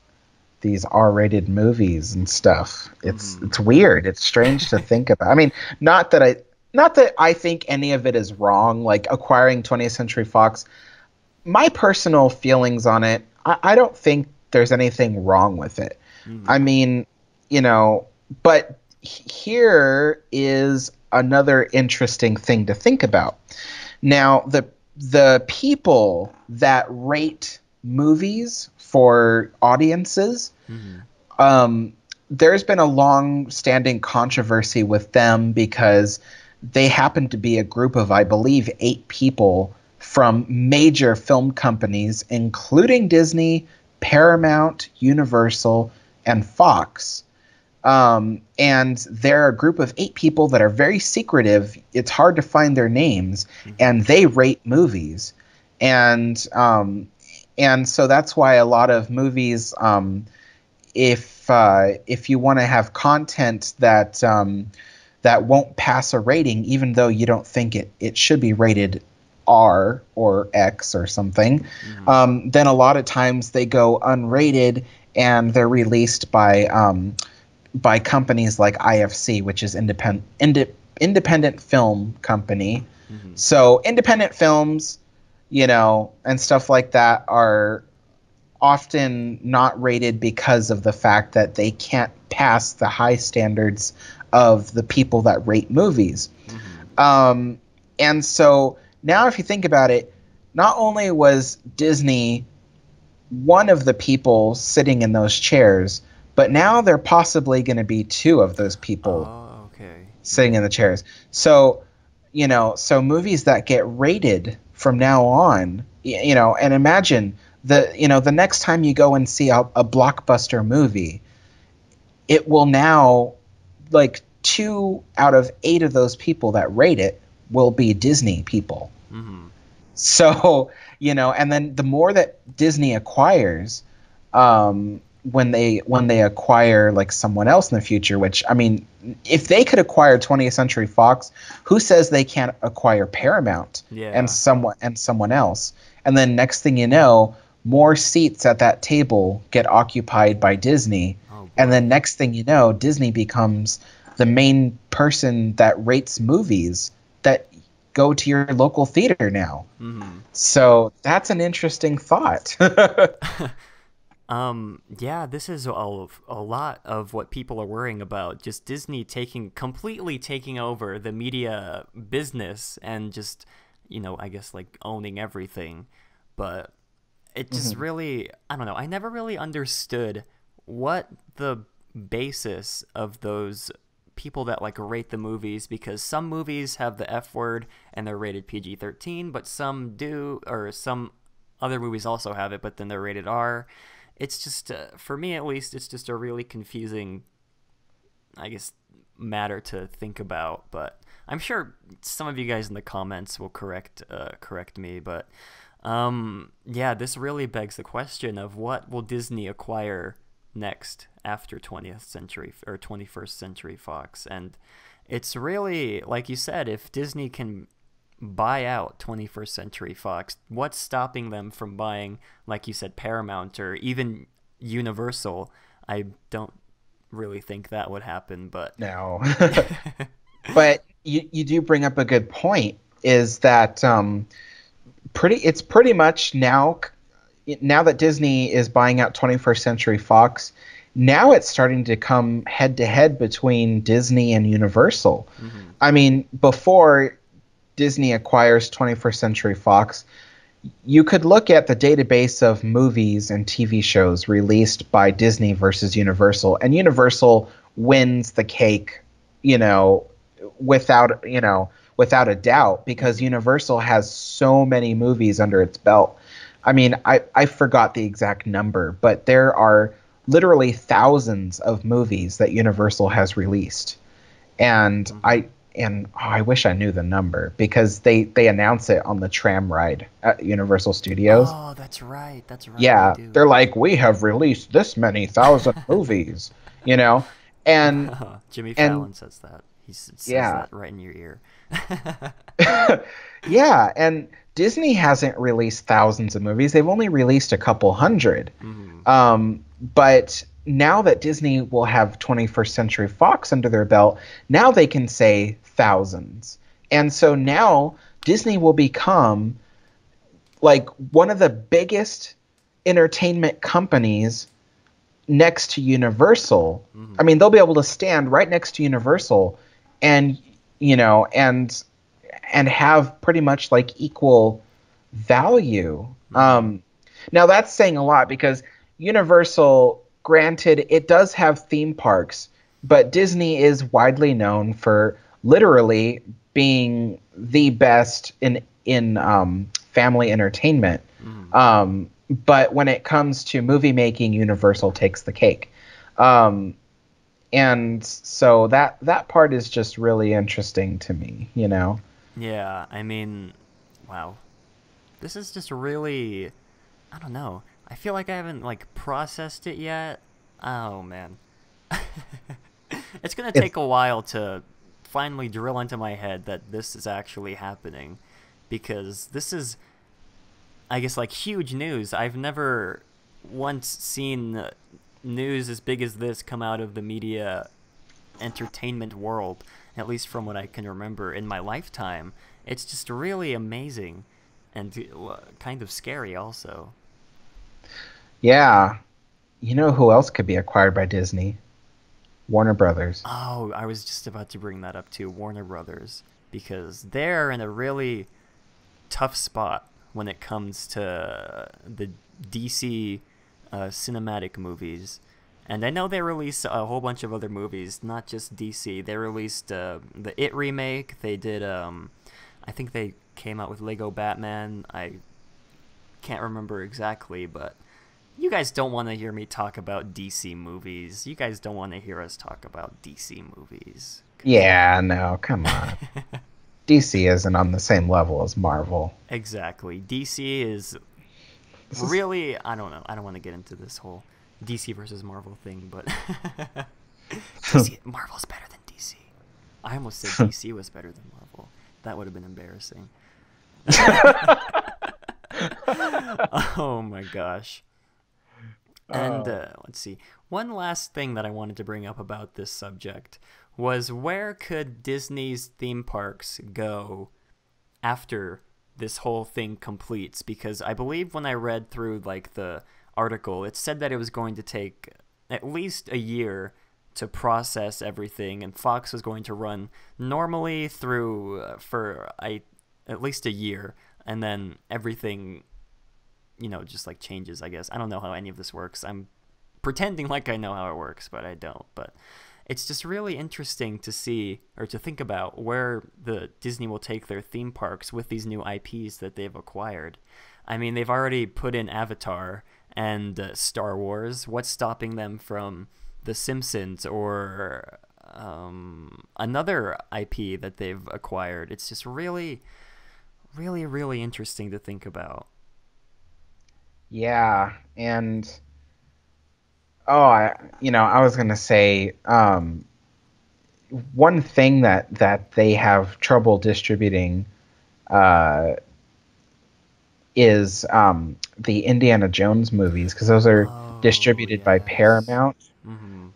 R-rated movies and stuff. It's weird. It's strange to think about. I mean, not that I think any of it is wrong, like acquiring 20th Century Fox. My personal feelings on it, I don't think there's anything wrong with it. I mean, but here is another interesting thing to think about. Now, the people that rate movies for audiences, there's been a long-standing controversy with them because they happen to be a group of, I believe, 8 people from major film companies, including Disney, Paramount, Universal, and Fox. And they're a group of 8 people that are very secretive. It's hard to find their names, and they rate movies. And so that's why a lot of movies, if you want to have content that won't pass a rating, even though you don't think it should be rated R or X or something, then a lot of times they go unrated and they're released by companies like IFC, which is independent film company. So independent films, and stuff like that are often not rated because of the fact that they can't pass the high standards of the people that rate movies. And so now if you think about it, not only was Disney one of the people sitting in those chairs, but now they're possibly going to be 2 of those people sitting in the chairs. So, so movies that get rated from now on, and imagine the next time you go and see a blockbuster movie, it will now, like 2 out of 8 of those people that rate it will be Disney people. So, and then the more that Disney acquires, when they acquire like someone else in the future, which, I mean, if they could acquire 20th Century Fox, who says they can't acquire Paramount and someone else? And then next thing you know, more seats at that table get occupied by Disney. And then next thing you know, Disney becomes the main person that rates movies that go to your local theater now. So that's an interesting thought. Yeah, this is a lot of what people are worrying about. Just Disney completely taking over the media business and just, I guess like owning everything. But it just really, I don't know. I never really understood what the basis of those people that like rate the movies, because some movies have the F word and they're rated PG-13, but some do, or some other movies also have it, but then they're rated R. It's just, for me at least, it's just a really confusing, I guess, matter to think about. But I'm sure some of you guys in the comments will correct me. But yeah, this really begs the question of what will Disney acquire next after 20th century or 21st century Fox. And it's really, like you said, if Disney can buy out 21st century Fox, what's stopping them from buying, like you said, Paramount or even Universal? I don't really think that would happen, but no. But you do bring up a good point, is that it's pretty much now that Disney is buying out 21st Century Fox, Now it's starting to come head to head between Disney and Universal. Mm-hmm. I mean, before Disney acquires 21st Century Fox, you could look at the database of movies and TV shows released by Disney versus Universal, and Universal wins the cake, you know, without a doubt, because Universal has so many movies under its belt. I mean, I forgot the exact number, but there are literally thousands of movies that Universal has released. And I wish I knew the number, because they announce it on the tram ride at Universal Studios. Oh, that's right. That's right. Yeah, They do. they're like, we have released this many thousand movies, you know, and Jimmy Fallon says that. He says that right in your ear. yeah, and Disney hasn't released thousands of movies. They've only released a couple hundred. But now that Disney will have 21st Century Fox under their belt, now they can say thousands. And so now Disney will become like one of the biggest entertainment companies next to Universal. I mean, they'll be able to stand right next to Universal and, you know, and have pretty much like equal value. Now that's saying a lot, because Universal, granted, it does have theme parks, but Disney is widely known for literally being the best in family entertainment. But when it comes to movie making, Universal takes the cake. And so that part is just really interesting to me, you know? Yeah, I mean, wow. This is just really, I don't know. I feel like I haven't, like, processed it yet. Oh, man. It's going to take a while to finally drill into my head that this is actually happening. Because this is, I guess, like, huge news. I've never once seen news as big as this come out of the media entertainment world, at least from what I can remember in my lifetime. It's just really amazing and kind of scary also. Yeah. You know who else could be acquired by Disney? Warner Brothers. Oh, I was just about to bring that up too, Warner Brothers, because they're in a really tough spot when it comes to the DC cinematic movies. And I know they released a whole bunch of other movies, not just DC. They released the It remake. They did, I think they came out with Lego Batman. I can't remember exactly, but you guys don't want to hear me talk about DC movies. You guys don't want to hear us talk about DC movies. Yeah, no, come on. DC isn't on the same level as Marvel. Exactly. DC is really, I don't know. I don't want to get into this whole DC versus Marvel thing, but Marvel's better than DC. I almost said DC was better than Marvel. That would have been embarrassing. Oh my gosh. And let's see. One last thing that I wanted to bring up about this subject was, where could Disney's theme parks go after this whole thing completes? Because I believe when I read through like the article, it said that it was going to take at least a year to process everything, and Fox was going to run normally through for at least a year, and then everything, you know, just like changes, I guess. I don't know how any of this works. I'm pretending like I know how it works, but I don't. But it's just really interesting to see, or to think about, where the Disney will take their theme parks with these new IPs that they've acquired. I mean, they've already put in Avatar and Star Wars. What's stopping them from The Simpsons or another IP that they've acquired? It's just really, really, really interesting to think about. Yeah, and I was gonna say, one thing that they have trouble distributing is the Indiana Jones movies, because those are distributed by Paramount.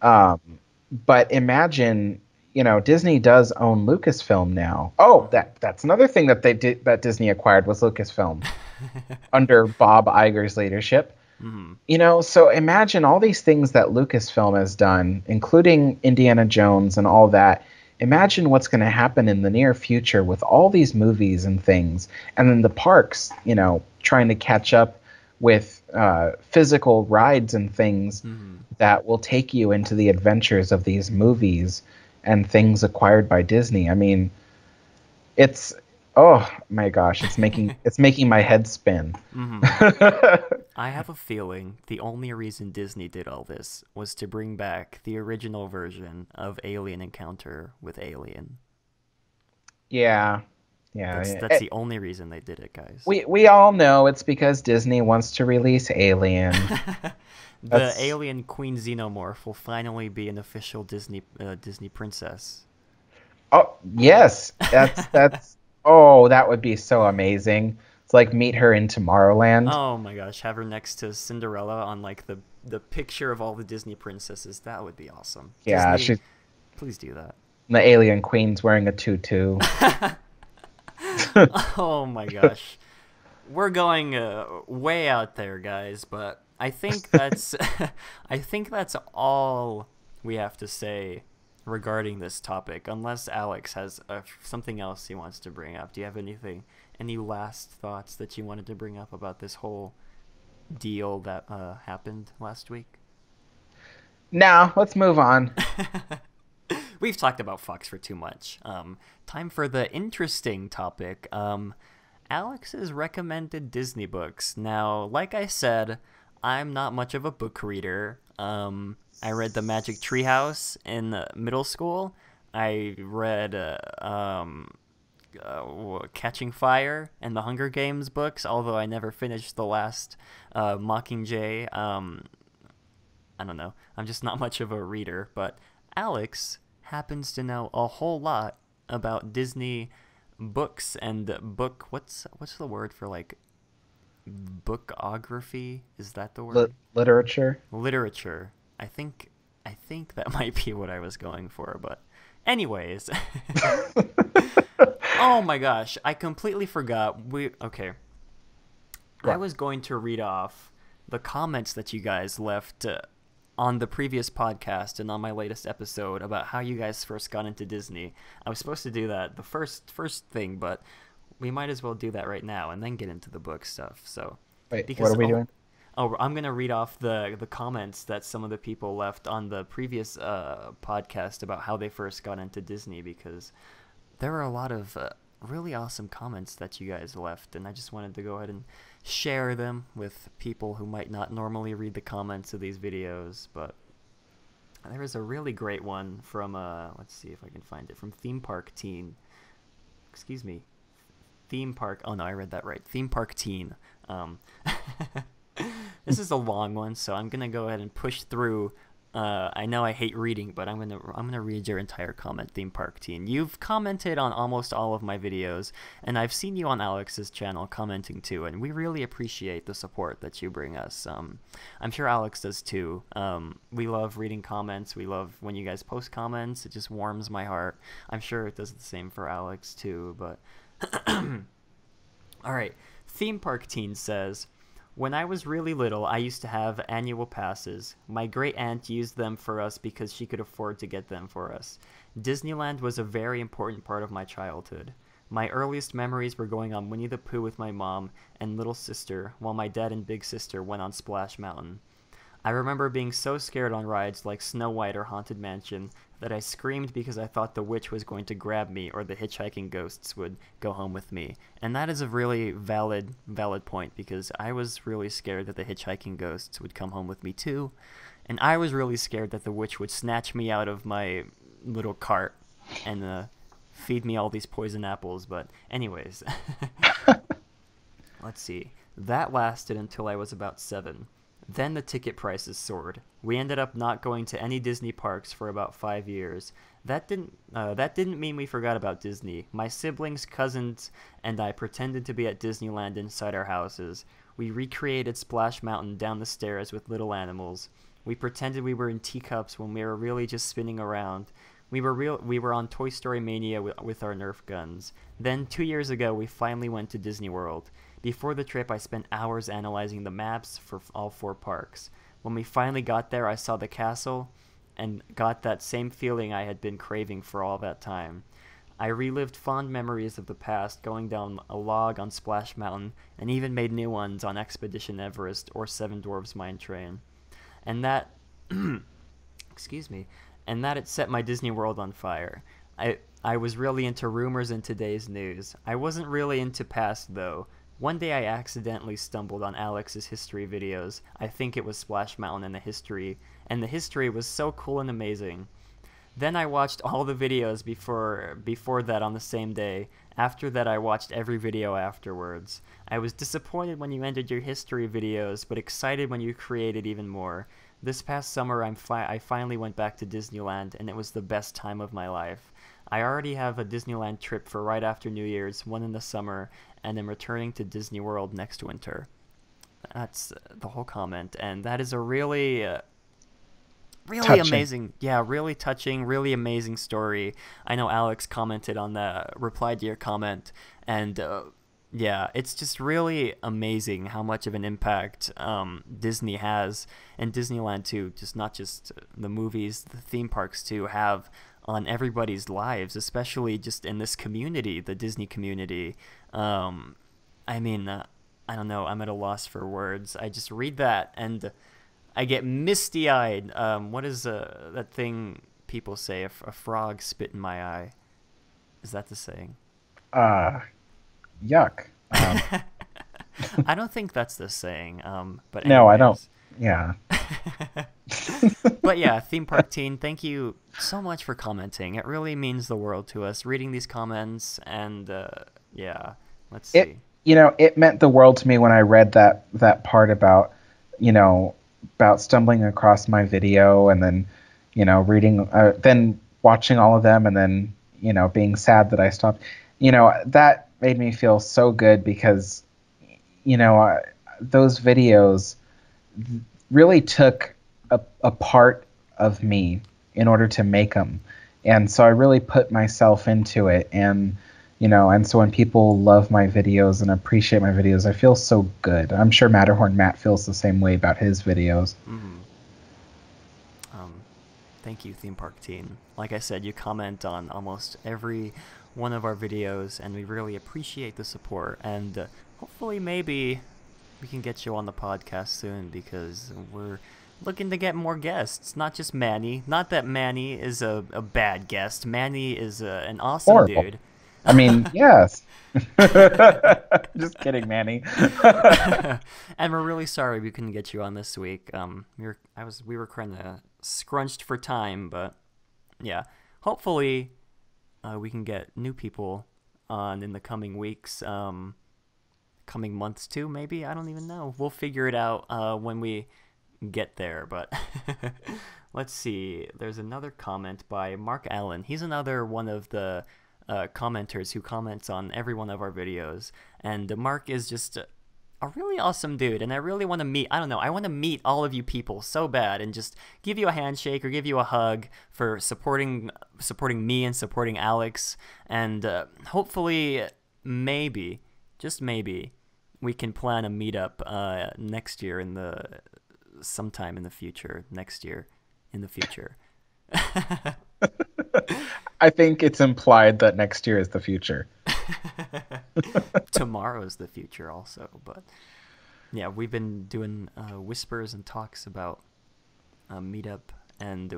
But imagine, Disney does own Lucasfilm now. Oh, that's another thing that Disney acquired was Lucasfilm under Bob Iger's leadership. Mm-hmm. You know, so imagine all these things that Lucasfilm has done, including Indiana Jones and all that. Imagine what's going to happen in the near future with all these movies and things, and then the parks, you know, trying to catch up with physical rides and things Mm-hmm. that will take you into the adventures of these movies and things acquired by Disney. I mean, it's oh my gosh, it's making my head spin. Mm-hmm. I have a feeling the only reason Disney did all this was to bring back the original version of Alien Encounter with Alien. Yeah. Yeah, That's the only reason they did it, guys. we all know it's because Disney wants to release Alien. The That's Alien Queen Xenomorph will finally be an official Disney princess. oh yes, that's oh that would be so amazing. It's like meet her in Tomorrowland. Oh my gosh, have her next to Cinderella on like the picture of all the Disney princesses. That would be awesome. Yeah, Disney, she's please do that. the Alien Queen's wearing a tutu. Oh my gosh. We're going way out there, guys, but I think that's I think that's all we have to say regarding this topic, unless Alex has something else he wants to bring up. Do you have any last thoughts that you wanted to bring up about this whole deal that happened last week? Now, let's move on. We've talked about Fox for too much. Time for the interesting topic. Alex's recommended Disney books. Now, like I said, I'm not much of a book reader. I read The Magic Treehouse in middle school. I read Catching Fire and the Hunger Games books, although I never finished the last Mockingjay. I don't know. I'm just not much of a reader, but Alex happens to know a whole lot about Disney books and what's the word for like bookography? Is that the word? Literature. Literature. I think that might be what I was going for, but anyways. Oh my gosh, I completely forgot. Okay. I was going to read off the comments that you guys left on the previous podcast and on my latest episode about how you guys first got into Disney. I was supposed to do that the first thing, but we might as well do that right now and then get into the book stuff. So, Wait, because, what are we doing? Oh, I'm gonna read off the comments that some of the people left on the previous podcast about how they first got into Disney, because there were a lot of really awesome comments that you guys left, and I just wanted to go ahead and share them with people who might not normally read the comments of these videos. But there was a really great one from let's see if I can find it, from Theme Park Teen. Excuse me, Theme Park. Oh no, I read that right. Theme Park Teen. This is a long one, so I'm gonna go ahead and push through. I know I hate reading, but I'm gonna read your entire comment, Theme Park Teen. You've commented on almost all of my videos, and I've seen you on Alex's channel commenting too, and we really appreciate the support that you bring us. I'm sure Alex does too. We love reading comments. We love when you guys post comments. It just warms my heart. I'm sure it does the same for Alex too. But all right, Theme Park Teen says, when I was really little, I used to have annual passes. My great-aunt used them for us because she could afford to get them for us. Disneyland was a very important part of my childhood. My earliest memories were going on Winnie the Pooh with my mom and little sister, while my dad and big sister went on Splash Mountain. I remember being so scared on rides like Snow White or Haunted Mansion that I screamed because I thought the witch was going to grab me or the hitchhiking ghosts would go home with me. And that is a really valid point, because I was really scared that the hitchhiking ghosts would come home with me too. And I was really scared that the witch would snatch me out of my little cart and feed me all these poison apples. But anyways, let's see. That lasted until I was about 7. Then the ticket prices soared. We ended up not going to any Disney parks for about 5 years. That didn't mean we forgot about Disney. My siblings, cousins, and I pretended to be at Disneyland inside our houses. We recreated Splash Mountain down the stairs with little animals. We pretended we were in teacups when we were really just spinning around. We were on Toy Story Mania with our Nerf guns. Then 2 years ago, we finally went to Disney World. Before the trip, I spent hours analyzing the maps for all 4 parks. When we finally got there, I saw the castle and got that same feeling I had been craving for all that time. I relived fond memories of the past, going down a log on Splash Mountain, and even made new ones on Expedition Everest or Seven Dwarfs Mine Train. And that, excuse me, and that it set my Disney World on fire. I was really into rumors in today's news. I wasn't really into past, though. One day I accidentally stumbled on Alex's history videos. I think it was Splash Mountain and the history was so cool and amazing. Then I watched all the videos before that on the same day. After that, I watched every video afterwards. I was disappointed when you ended your history videos, but excited when you created even more. This past summer, I finally went back to Disneyland, and it was the best time of my life. I already have a Disneyland trip for right after New Year's, one in the summer, and am returning to Disney World next winter. That's the whole comment, and that is a really Touching. amazing, really touching, really amazing story. I know Alex commented on that, replied to your comment, and it's just really amazing how much of an impact Disney has, and Disneyland too, just not just the movies, the theme parks too, have on everybody's lives, especially just in this community, the Disney community. I don't know, I'm at a loss for words. I just read that and I get misty-eyed. What is that thing people say? A frog spit in my eye. Is that the saying? Yuck. I don't think that's the saying. But no, I anyways. don't. Yeah. But yeah, Theme Park Teen, thank you so much for commenting. It really means the world to us, reading these comments, and let's see. It meant the world to me when I read that part about stumbling across my video and then, reading, then watching all of them and then, being sad that I stopped. That made me feel so good because, those videos really took a part of me in order to make them. And so I really put myself into it. And, and so when people love my videos and appreciate my videos, I feel so good. I'm sure Matterhorn Matt feels the same way about his videos. Mm-hmm. Thank you, Theme Park Teen. Like I said, you comment on almost every one of our videos, and we really appreciate the support. And hopefully maybe we can get you on the podcast soon, because we're looking to get more guests, not just Manny. Not that Manny is a bad guest. Manny is an awesome Horrible dude. I mean, yes. Just kidding, Manny. And we're really sorry we couldn't get you on this week. We were kind of scrunched for time, but yeah, hopefully we can get new people on in the coming weeks, coming months too. Maybe, I don't even know. We'll figure it out when we get there. But let's see. There's another comment by Mark Allen. He's another one of the commenters who comments on every one of our videos, and Mark is just a really awesome dude, and I really want to meet, I want to meet all of you people so bad and just give you a handshake or give you a hug for supporting me and supporting Alex, and hopefully, maybe, just maybe, we can plan a meetup next year sometime in the future, next year in the future. I think it's implied that next year is the future. Tomorrow's the future also, but yeah, we've been doing whispers and talks about a meetup, and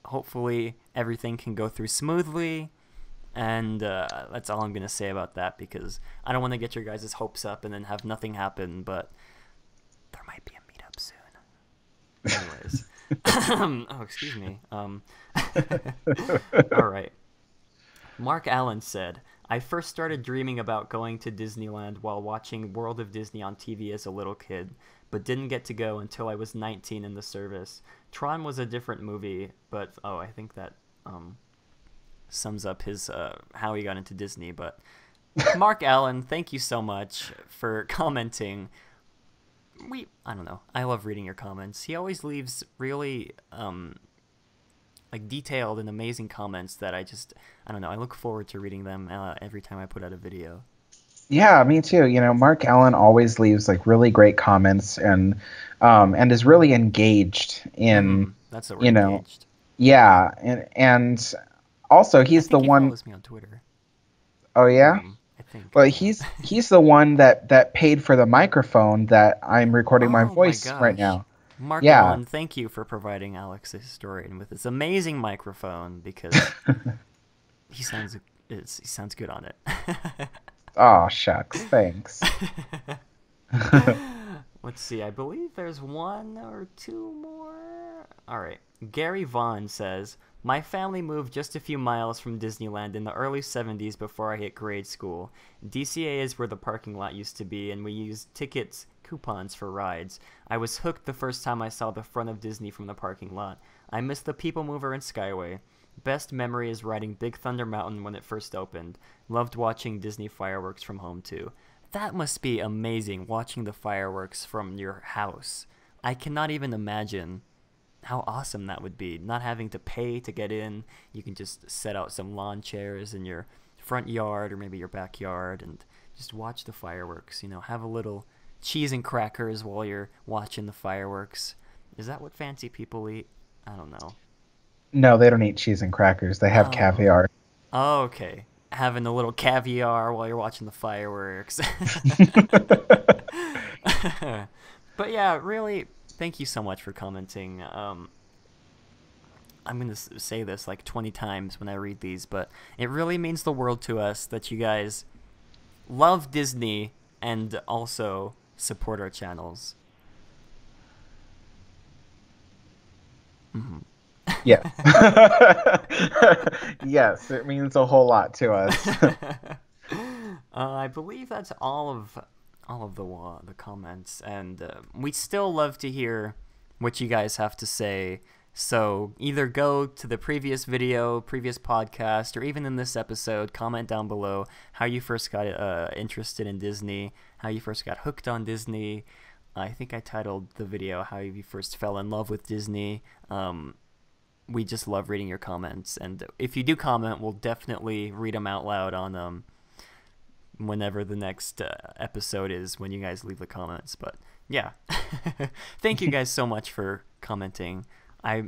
hopefully everything can go through smoothly, and that's all I'm going to say about that, because I don't want to get your guys' hopes up and then have nothing happen, but there might be a meetup soon. Anyways. Oh, excuse me. All right. Mark Allen said, I first started dreaming about going to Disneyland while watching World of Disney on TV as a little kid, but didn't get to go until I was 19 in the service. Tron was a different movie, but I think that sums up his how he got into Disney. But Mark Allen, thank you so much for commenting. I don't know. I love reading your comments. He always leaves really detailed and amazing comments that I don't know. I look forward to reading them every time I put out a video. Yeah, me too. Mark Allen always leaves like really great comments and is really engaged in, That's the word, you know, engaged. yeah, and also I he's the think he one. follows me on Twitter. Oh yeah. I think, Well, yeah. he's the one that paid for the microphone that I'm recording my Oh my voice right gosh. now. Mark Yeah. Allen, thank you for providing Alex the historian with this amazing microphone because he sounds he sounds good on it. Oh shucks, thanks. Let's see. I believe there's one or two more. All right. Gary Vaughn says, "My family moved just a few miles from Disneyland in the early 70s before I hit grade school. DCA is where the parking lot used to be, and we used coupons for rides. I was hooked the first time I saw the front of Disney from the parking lot. I miss the People Mover and Skyway. Best memory is riding Big Thunder Mountain when it first opened. Loved watching Disney fireworks from home too." That must be amazing, watching the fireworks from your house. I cannot even imagine how awesome that would be. Not having to pay to get in. You can just set out some lawn chairs in your front yard or maybe your backyard and just watch the fireworks. Have a little cheese and crackers while you're watching the fireworks. Is that what fancy people eat? I don't know. No, they don't eat cheese and crackers. They have Oh. caviar. Oh, okay. Having a little caviar while you're watching the fireworks. But yeah, really, thank you so much for commenting. I'm going to say this like 20 times when I read these, but it really means the world to us that you guys love Disney and also support our channels. Yes. Yes, it means a whole lot to us. I believe that's all of the comments, and we still love to hear what you guys have to say. So either go to the previous video, previous podcast, or even in this episode, comment down below how you first got interested in Disney, how you first got hooked on Disney. I think I titled the video "How You First Fell in Love with Disney." We just love reading your comments, and if you do comment, we'll definitely read them out loud on whenever the next episode is, when you guys leave the comments. But yeah, thank you guys so much for commenting. I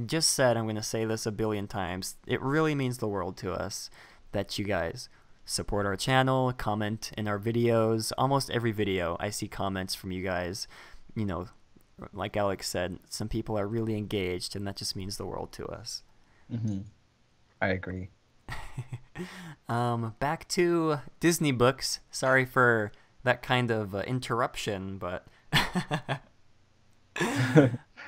just said I'm going to say this a billion times. It really means the world to us that you guys support our channel, comment in our videos. Almost every video I see comments from you guys. Like Alex said, some people are really engaged, and that just means the world to us. Mm-hmm. I agree. Back to Disney books. Sorry for that kind of interruption, but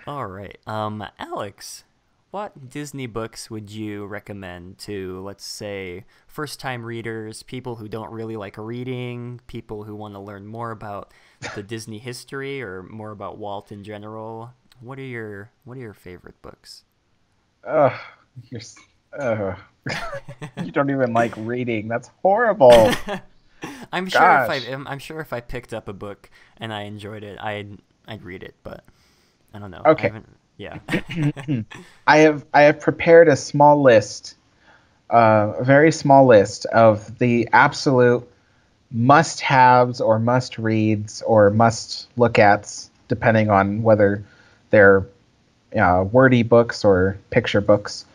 all right. Alex, what Disney books would you recommend to, let's say, first-time readers, people who don't really like reading, people who want to learn more about the Disney history or more about Walt in general? What are your favorite books? Ugh, you're. You don't even like reading. That's horrible. I'm Gosh. sure if I picked up a book and I enjoyed it, I'd read it, but I don't know. Okay. Yeah. I have prepared a small list, a very small list of the absolute must-haves or must-reads or must-look-ats, depending on whether they're wordy books or picture books.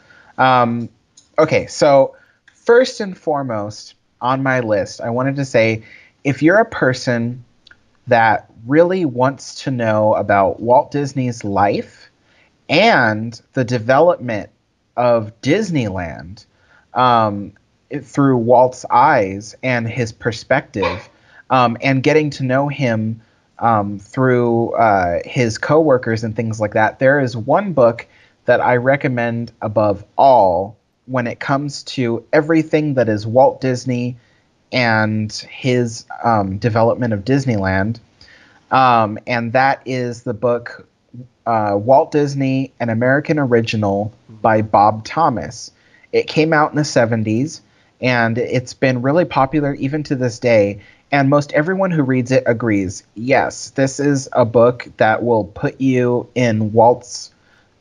Okay, so first and foremost on my list, I wanted to say, if you're a person that really wants to know about Walt Disney's life and the development of Disneyland through Walt's eyes and his perspective, and getting to know him through his coworkers and things like that, there is one book that I recommend above all when it comes to everything that is Walt Disney and his development of Disneyland. And that is the book Walt Disney, An American Original by Bob Thomas. It came out in the 70s, and it's been really popular even to this day. And most everyone who reads it agrees, yes, this is a book that will put you in Walt's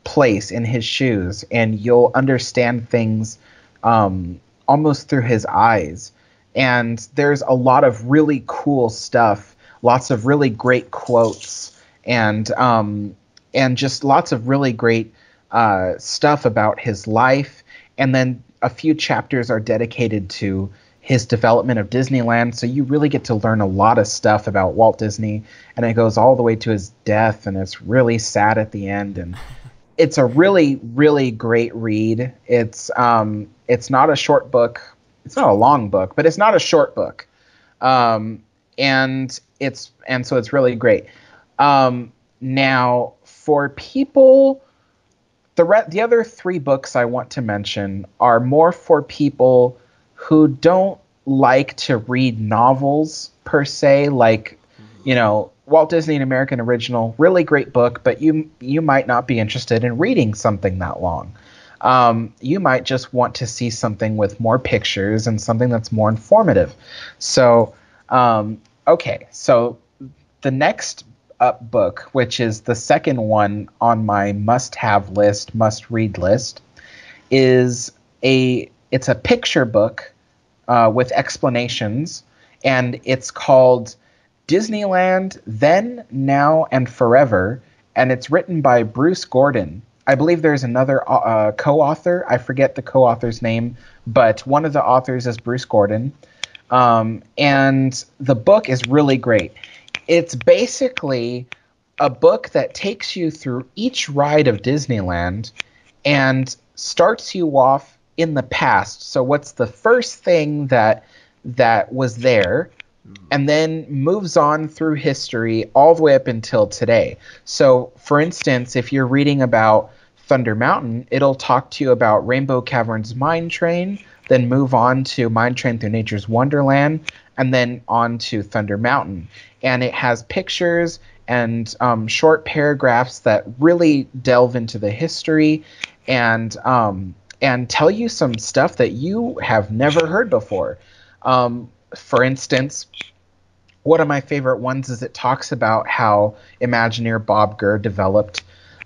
place, in his shoes, and you'll understand things almost through his eyes. And there's a lot of really cool stuff, lots of really great quotes, and just lots of really great stuff about his life. And then a few chapters are dedicated to his development of Disneyland. So you really get to learn a lot of stuff about Walt Disney, and it goes all the way to his death, and it's really sad at the end. And it's a really, really great read. It's not a short book. It's not a long book, but it's not a short book. And so it's really great. Now, for people, the other three books I want to mention are more for people who don't like to read novels per se, like, Walt Disney, an American Original, really great book, but you might not be interested in reading something that long. You might just want to see something with more pictures and something that's more informative. So, okay, so the next up book, which is the second one on my must-have list, must-read list, it's a picture book with explanations, and it's called Disneyland Then, Now, and Forever, and it's written by Bruce Gordon. I believe there's another co-author. I forget the co-author's name, but one of the authors is Bruce Gordon. And the book is really great. It's basically a book that takes you through each ride of Disneyland and starts you off in the past. So what's the first thing that was there, and then moves on through history all the way up until today. So, for instance, if you're reading about Thunder Mountain, it'll talk to you about Rainbow Caverns Mine Train, then move on to Mine Train Through Nature's Wonderland, and then on to Thunder Mountain. And it has pictures and short paragraphs that really delve into the history and tell you some stuff that you have never heard before. For instance, one of my favorite ones is it talks about how Imagineer Bob Gurr developed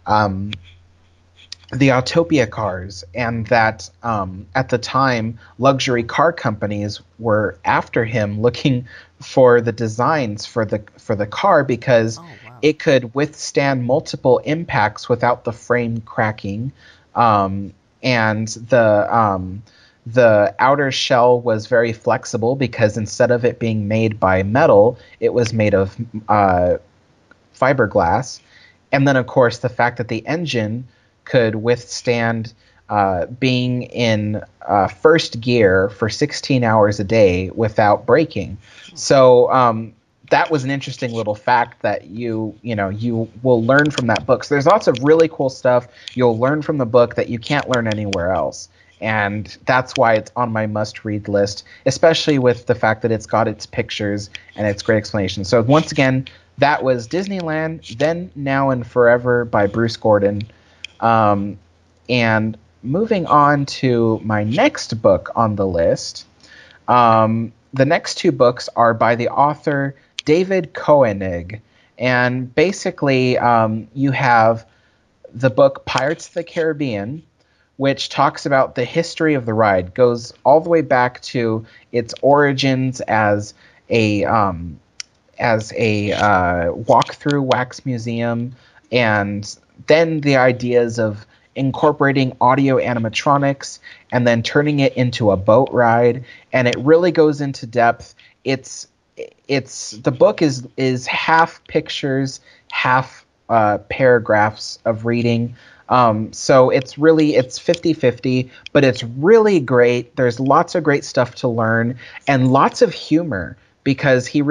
the Autopia cars, and that at the time luxury car companies were after him looking for the designs for the car because it could withstand multiple impacts without the frame cracking, and the outer shell was very flexible because instead of it being made by metal, it was made of fiberglass. And then, of course, the fact that the engine could withstand being in first gear for 16 hours a day without braking. So that was an interesting little fact that you will learn from that book. So there's lots of really cool stuff you'll learn from the book that you can't learn anywhere else. And that's why it's on my must-read list, especially with the fact that it's got its pictures and its great explanation. So once again, that was Disneyland, Then, Now, and Forever by Bruce Gordon. And moving on to my next book on the list, the next two books are by the author David Koenig. And basically, you have the book Pirates of the Caribbean, which talks about the history of the ride, goes all the way back to its origins as a walk-through wax museum, and then the ideas of incorporating audio animatronics and then turning it into a boat ride, and it really goes into depth. The book is half pictures, half paragraphs of reading. So it's 50-50, but it's really great. There's lots of great stuff to learn and lots of humor because he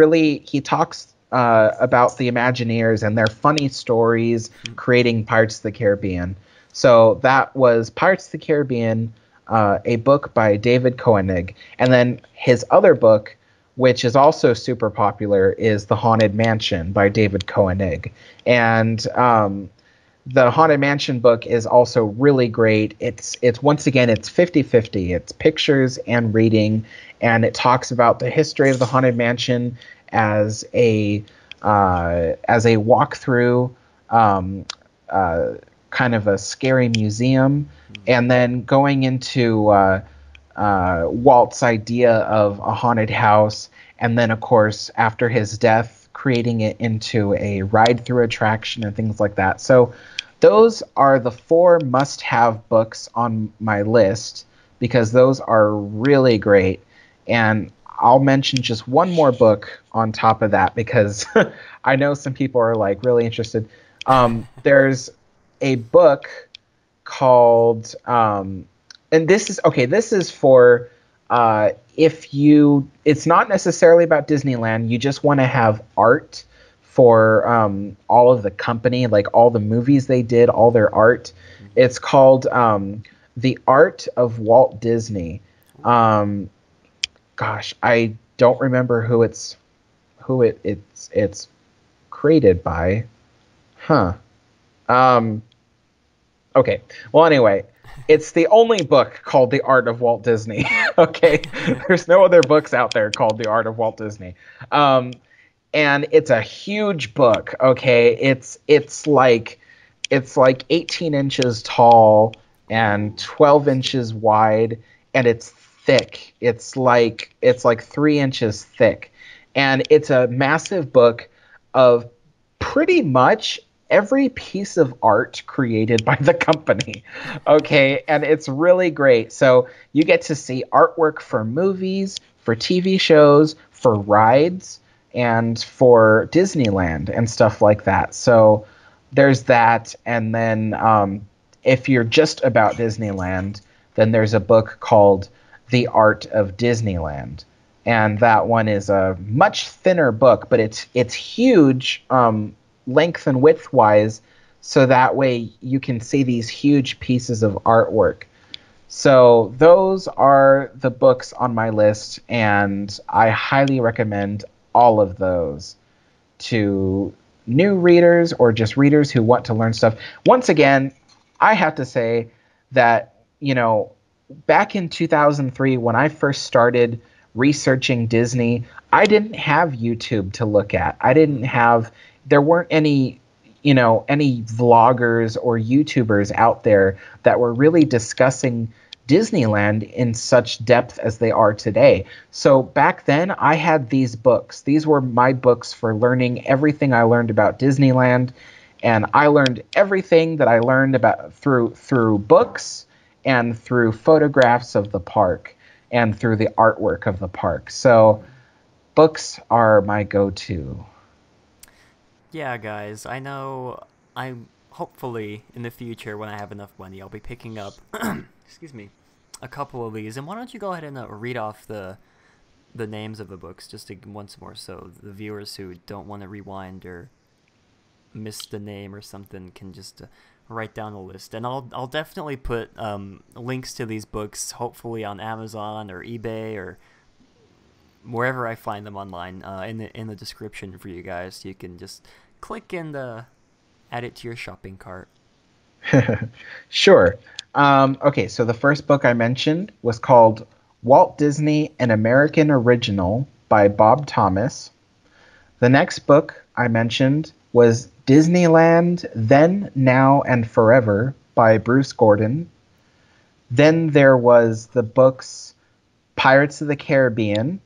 talks about the Imagineers and their funny stories creating Pirates of the Caribbean. So that was Pirates of the Caribbean, a book by David Koenig. And then his other book, which is also super popular, is The Haunted Mansion by David Koenig. And the Haunted Mansion book is also really great. It's once again, it's 50-50. It's pictures and reading, and it talks about the history of the Haunted Mansion as a walkthrough, kind of a scary museum, and then going into Walt's idea of a haunted house, and then, of course, after his death, creating it into a ride-through attraction and things like that. So those are the 4 must-have books on my list because those are really great. And I'll mention just one more book on top of that because I know some people are like really interested. There's a book called, and this is okay. This is for if you. It's not necessarily about Disneyland. You just want to have art for all of the company, like all the movies they did, all their art. It's called The Art of Walt Disney. Gosh, I don't remember who it's created by. Huh. Okay. Well, anyway, it's the only book called The Art of Walt Disney. Okay. There's no other books out there called The Art of Walt Disney. And it's a huge book. Okay. It's like 18 inches tall and 12 inches wide, and it's thick. It's like 3 inches thick, and it's a massive book of pretty much every piece of art created by the company. Okay, and it's really great. So you get to see artwork for movies, for TV shows, for rides, and for Disneyland and stuff like that. So there's that, and then if you're just about Disneyland, then there's a book called The Art of Disneyland, and that one is a much thinner book, but it's huge length and width wise, so that way you can see these huge pieces of artwork. So those are the books on my list, and I highly recommend all of those to new readers or just readers who want to learn stuff. Once again, I have to say that, back in 2003, when I first started researching Disney, I didn't have YouTube to look at. There weren't any vloggers or YouTubers out there that were really discussing Disneyland in such depth as they are today. So back then, I had these books. These were my books for learning everything I learned about Disneyland, and I learned everything that I learned about through books and through photographs of the park and through the artwork of the park. So books are my go-to. Yeah, guys, I know I'm hopefully in the future when I have enough money, I'll be picking up excuse me, a couple of these. And why don't you go ahead and read off the names of the books just once more, so the viewers who don't want to rewind or miss the name or something can just write down a list. And I'll definitely put links to these books, hopefully on Amazon or eBay or wherever I find them online, in the description for you guys. You can just click and add it to your shopping cart. Sure. Okay, so the first book I mentioned was called Walt Disney, An American Original by Bob Thomas. The next book I mentioned was Disneyland, Then, Now, and Forever by Bruce Gordon. Then there was the books Pirates of the Caribbean,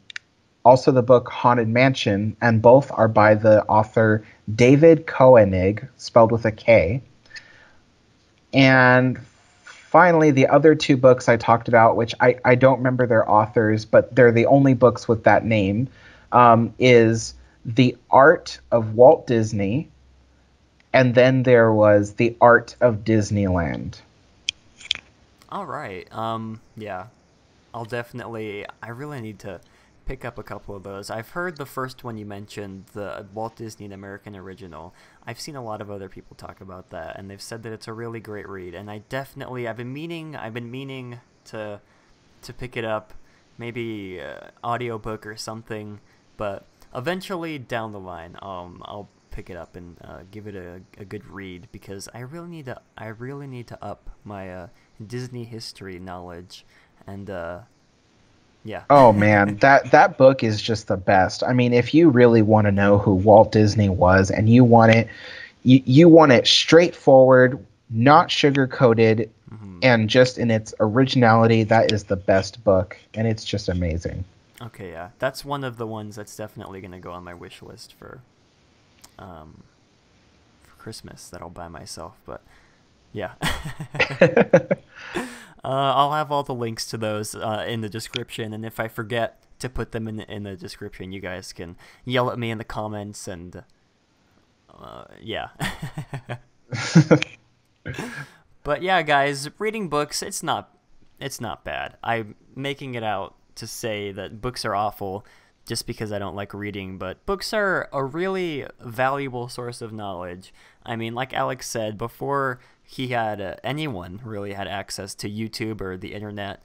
also the book Haunted Mansion, and both are by the author David Koenig, spelled with a K. And finally, the other 2 books I talked about, which I don't remember their authors, but they're the only books with that name, is The Art of Walt Disney, and then there was The Art of Disneyland. All right. Yeah. I really need to pick up a couple of those. I've heard the first one you mentioned, the Walt Disney An American Original. I've seen a lot of other people talk about that, and they've said that it's a really great read. And I've been meaning to pick it up, maybe audiobook or something, but eventually down the line, I'll pick it up and give it a good read, because I really need to up my Disney history knowledge. And yeah. Oh man, that book is just the best. I mean, if you really want to know who Walt Disney was, and you want it straightforward, not sugar coated, And just in its originality, that is the best book, and it's just amazing. Okay, yeah, that's one of the ones that's definitely gonna go on my wish list for Christmas that I'll buy myself. But yeah, I'll have all the links to those in the description, and if I forget to put them in the description, you guys can yell at me in the comments, and yeah. But yeah, guys, reading books, it's not bad. I'm making it out to say that books are awful just because I don't like reading, but books are a really valuable source of knowledge. I mean, like Alex said, before he had anyone really had access to YouTube or the internet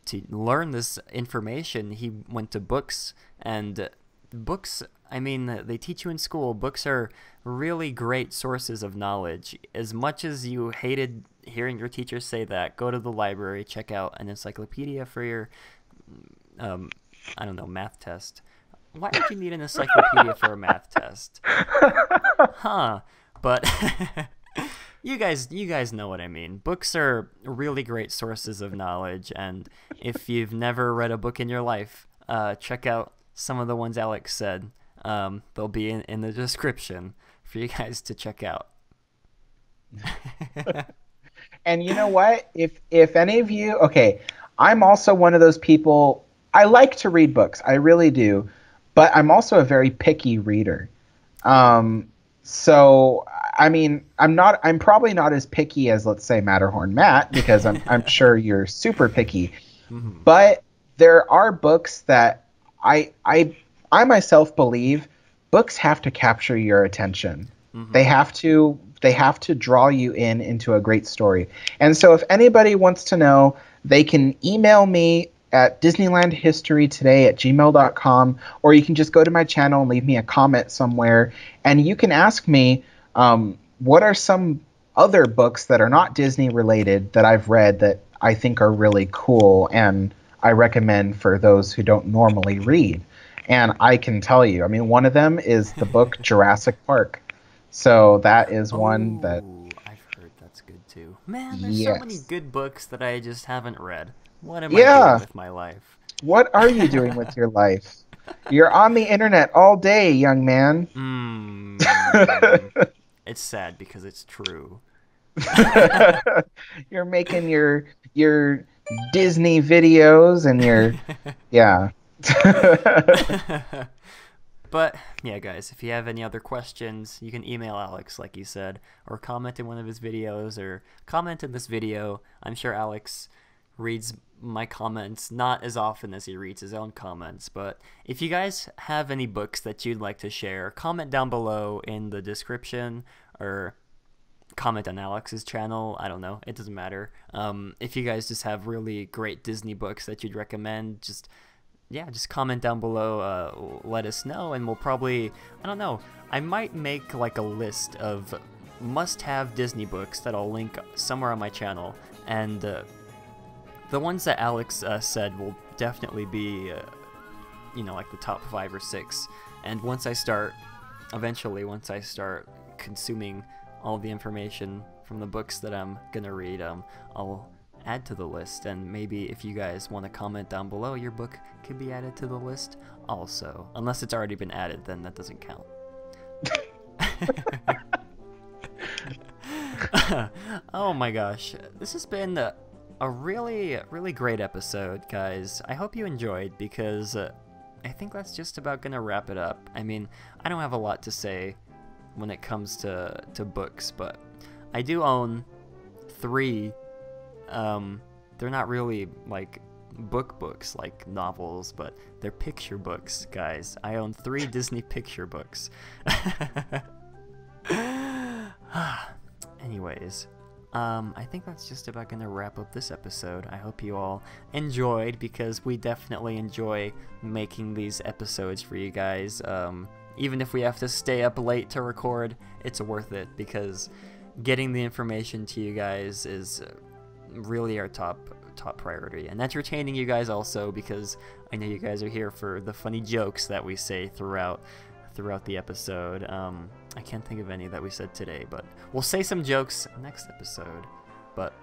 to learn this information, he went to books, and books, I mean, they teach you in school. Books are really great sources of knowledge. As much as you hated hearing your teachers say that, go to the library, check out an encyclopedia for your, I don't know, math test. Why would you need an encyclopedia for a math test? Huh. But you guys know what I mean. Books are really great sources of knowledge, and if you've never read a book in your life, check out some of the ones Alex said. They'll be in the description for you guys to check out. And you know what? If any of you, okay, I'm also one of those people. I like to read books, I really do, but I'm also a very picky reader. So I mean, I'm probably not as picky as, let's say, Matterhorn Matt, because I'm sure you're super picky. Mm-hmm. But there are books that I myself believe books have to capture your attention. Mm-hmm. They have to draw you into a great story. And so if anybody wants to know, they can email me at disneylandhistorytoday@gmail.com, or you can just go to my channel and leave me a comment somewhere, and you can ask me what are some other books that are not Disney related that I've read that I think are really cool and I recommend for those who don't normally read. And I can tell you, I mean, one of them is the book Jurassic Park. So that is one that I've heard that's good too. Man, there's so many good books that I just haven't read. What am I doing with my life? What are you doing with your life? You're on the internet all day, young man. It's sad because it's true. You're making your Disney videos and your yeah. But yeah, guys, if you have any other questions, you can email Alex, like you said, or comment in one of his videos, or comment in this video. I'm sure Alex reads my comments not as often as he reads his own comments, but if you guys have any books that you'd like to share, comment down below in the description, or comment on Alex's channel. I don't know, it doesn't matter. If you guys just have really great Disney books that you'd recommend, just comment down below, let us know, and we'll probably, I don't know, I might make like a list of must-have Disney books that I'll link somewhere on my channel, and the ones that Alex said will definitely be, like the top 5 or 6, and eventually once I start consuming all the information from the books that I'm gonna read, I'll add to the list, and maybe if you guys want to comment down below, your book could be added to the list also. Unless it's already been added, then that doesn't count. Oh my gosh, this has been a really, really great episode, guys. I hope you enjoyed, because I think that's just about gonna wrap it up. I mean, I don't have a lot to say when it comes to books, but I do own 3. They're not really like books like novels, but they're picture books, guys. I own 3 Disney picture books. Anyways, I think that's just about gonna wrap up this episode. I hope you all enjoyed, because we definitely enjoy making these episodes for you guys. Even if we have to stay up late to record, it's worth it, because getting the information to you guys is really our top priority, and entertaining you guys also, because I know you guys are here for the funny jokes that we say throughout the episode. I can't think of any that we said today, but we'll say some jokes next episode. But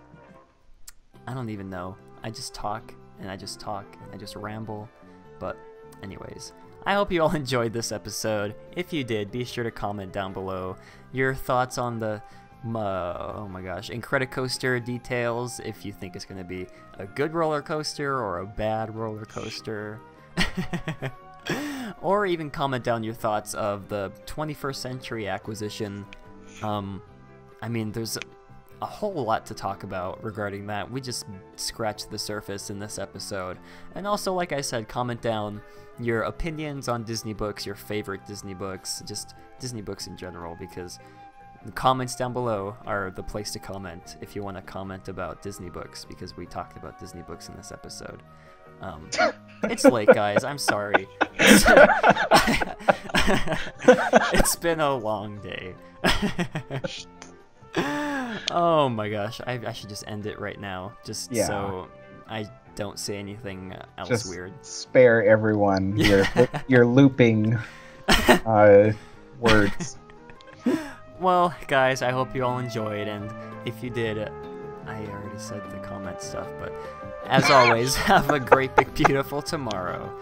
I don't even know. I just talk, and I just talk, and I just ramble. But anyways, I hope you all enjoyed this episode. If you did, be sure to comment down below your thoughts on the oh my gosh, Incredicoaster details, if you think it's going to be a good roller coaster or a bad roller coaster. Or even comment down your thoughts of the 21st Century acquisition. I mean, there's a whole lot to talk about regarding that. We just scratched the surface in this episode. And also, like I said, comment down your opinions on Disney books, your favorite Disney books, just Disney books in general, because the comments down below are the place to comment if you want to comment about Disney books, because we talked about Disney books in this episode. It's late, guys. I'm sorry. It's been a long day. Oh my gosh, I should just end it right now, just so I don't say anything else just weird. Spare everyone your looping words. Well, guys, I hope you all enjoyed, and if you did, I already said the comment stuff, but as always, have a great, big, beautiful tomorrow.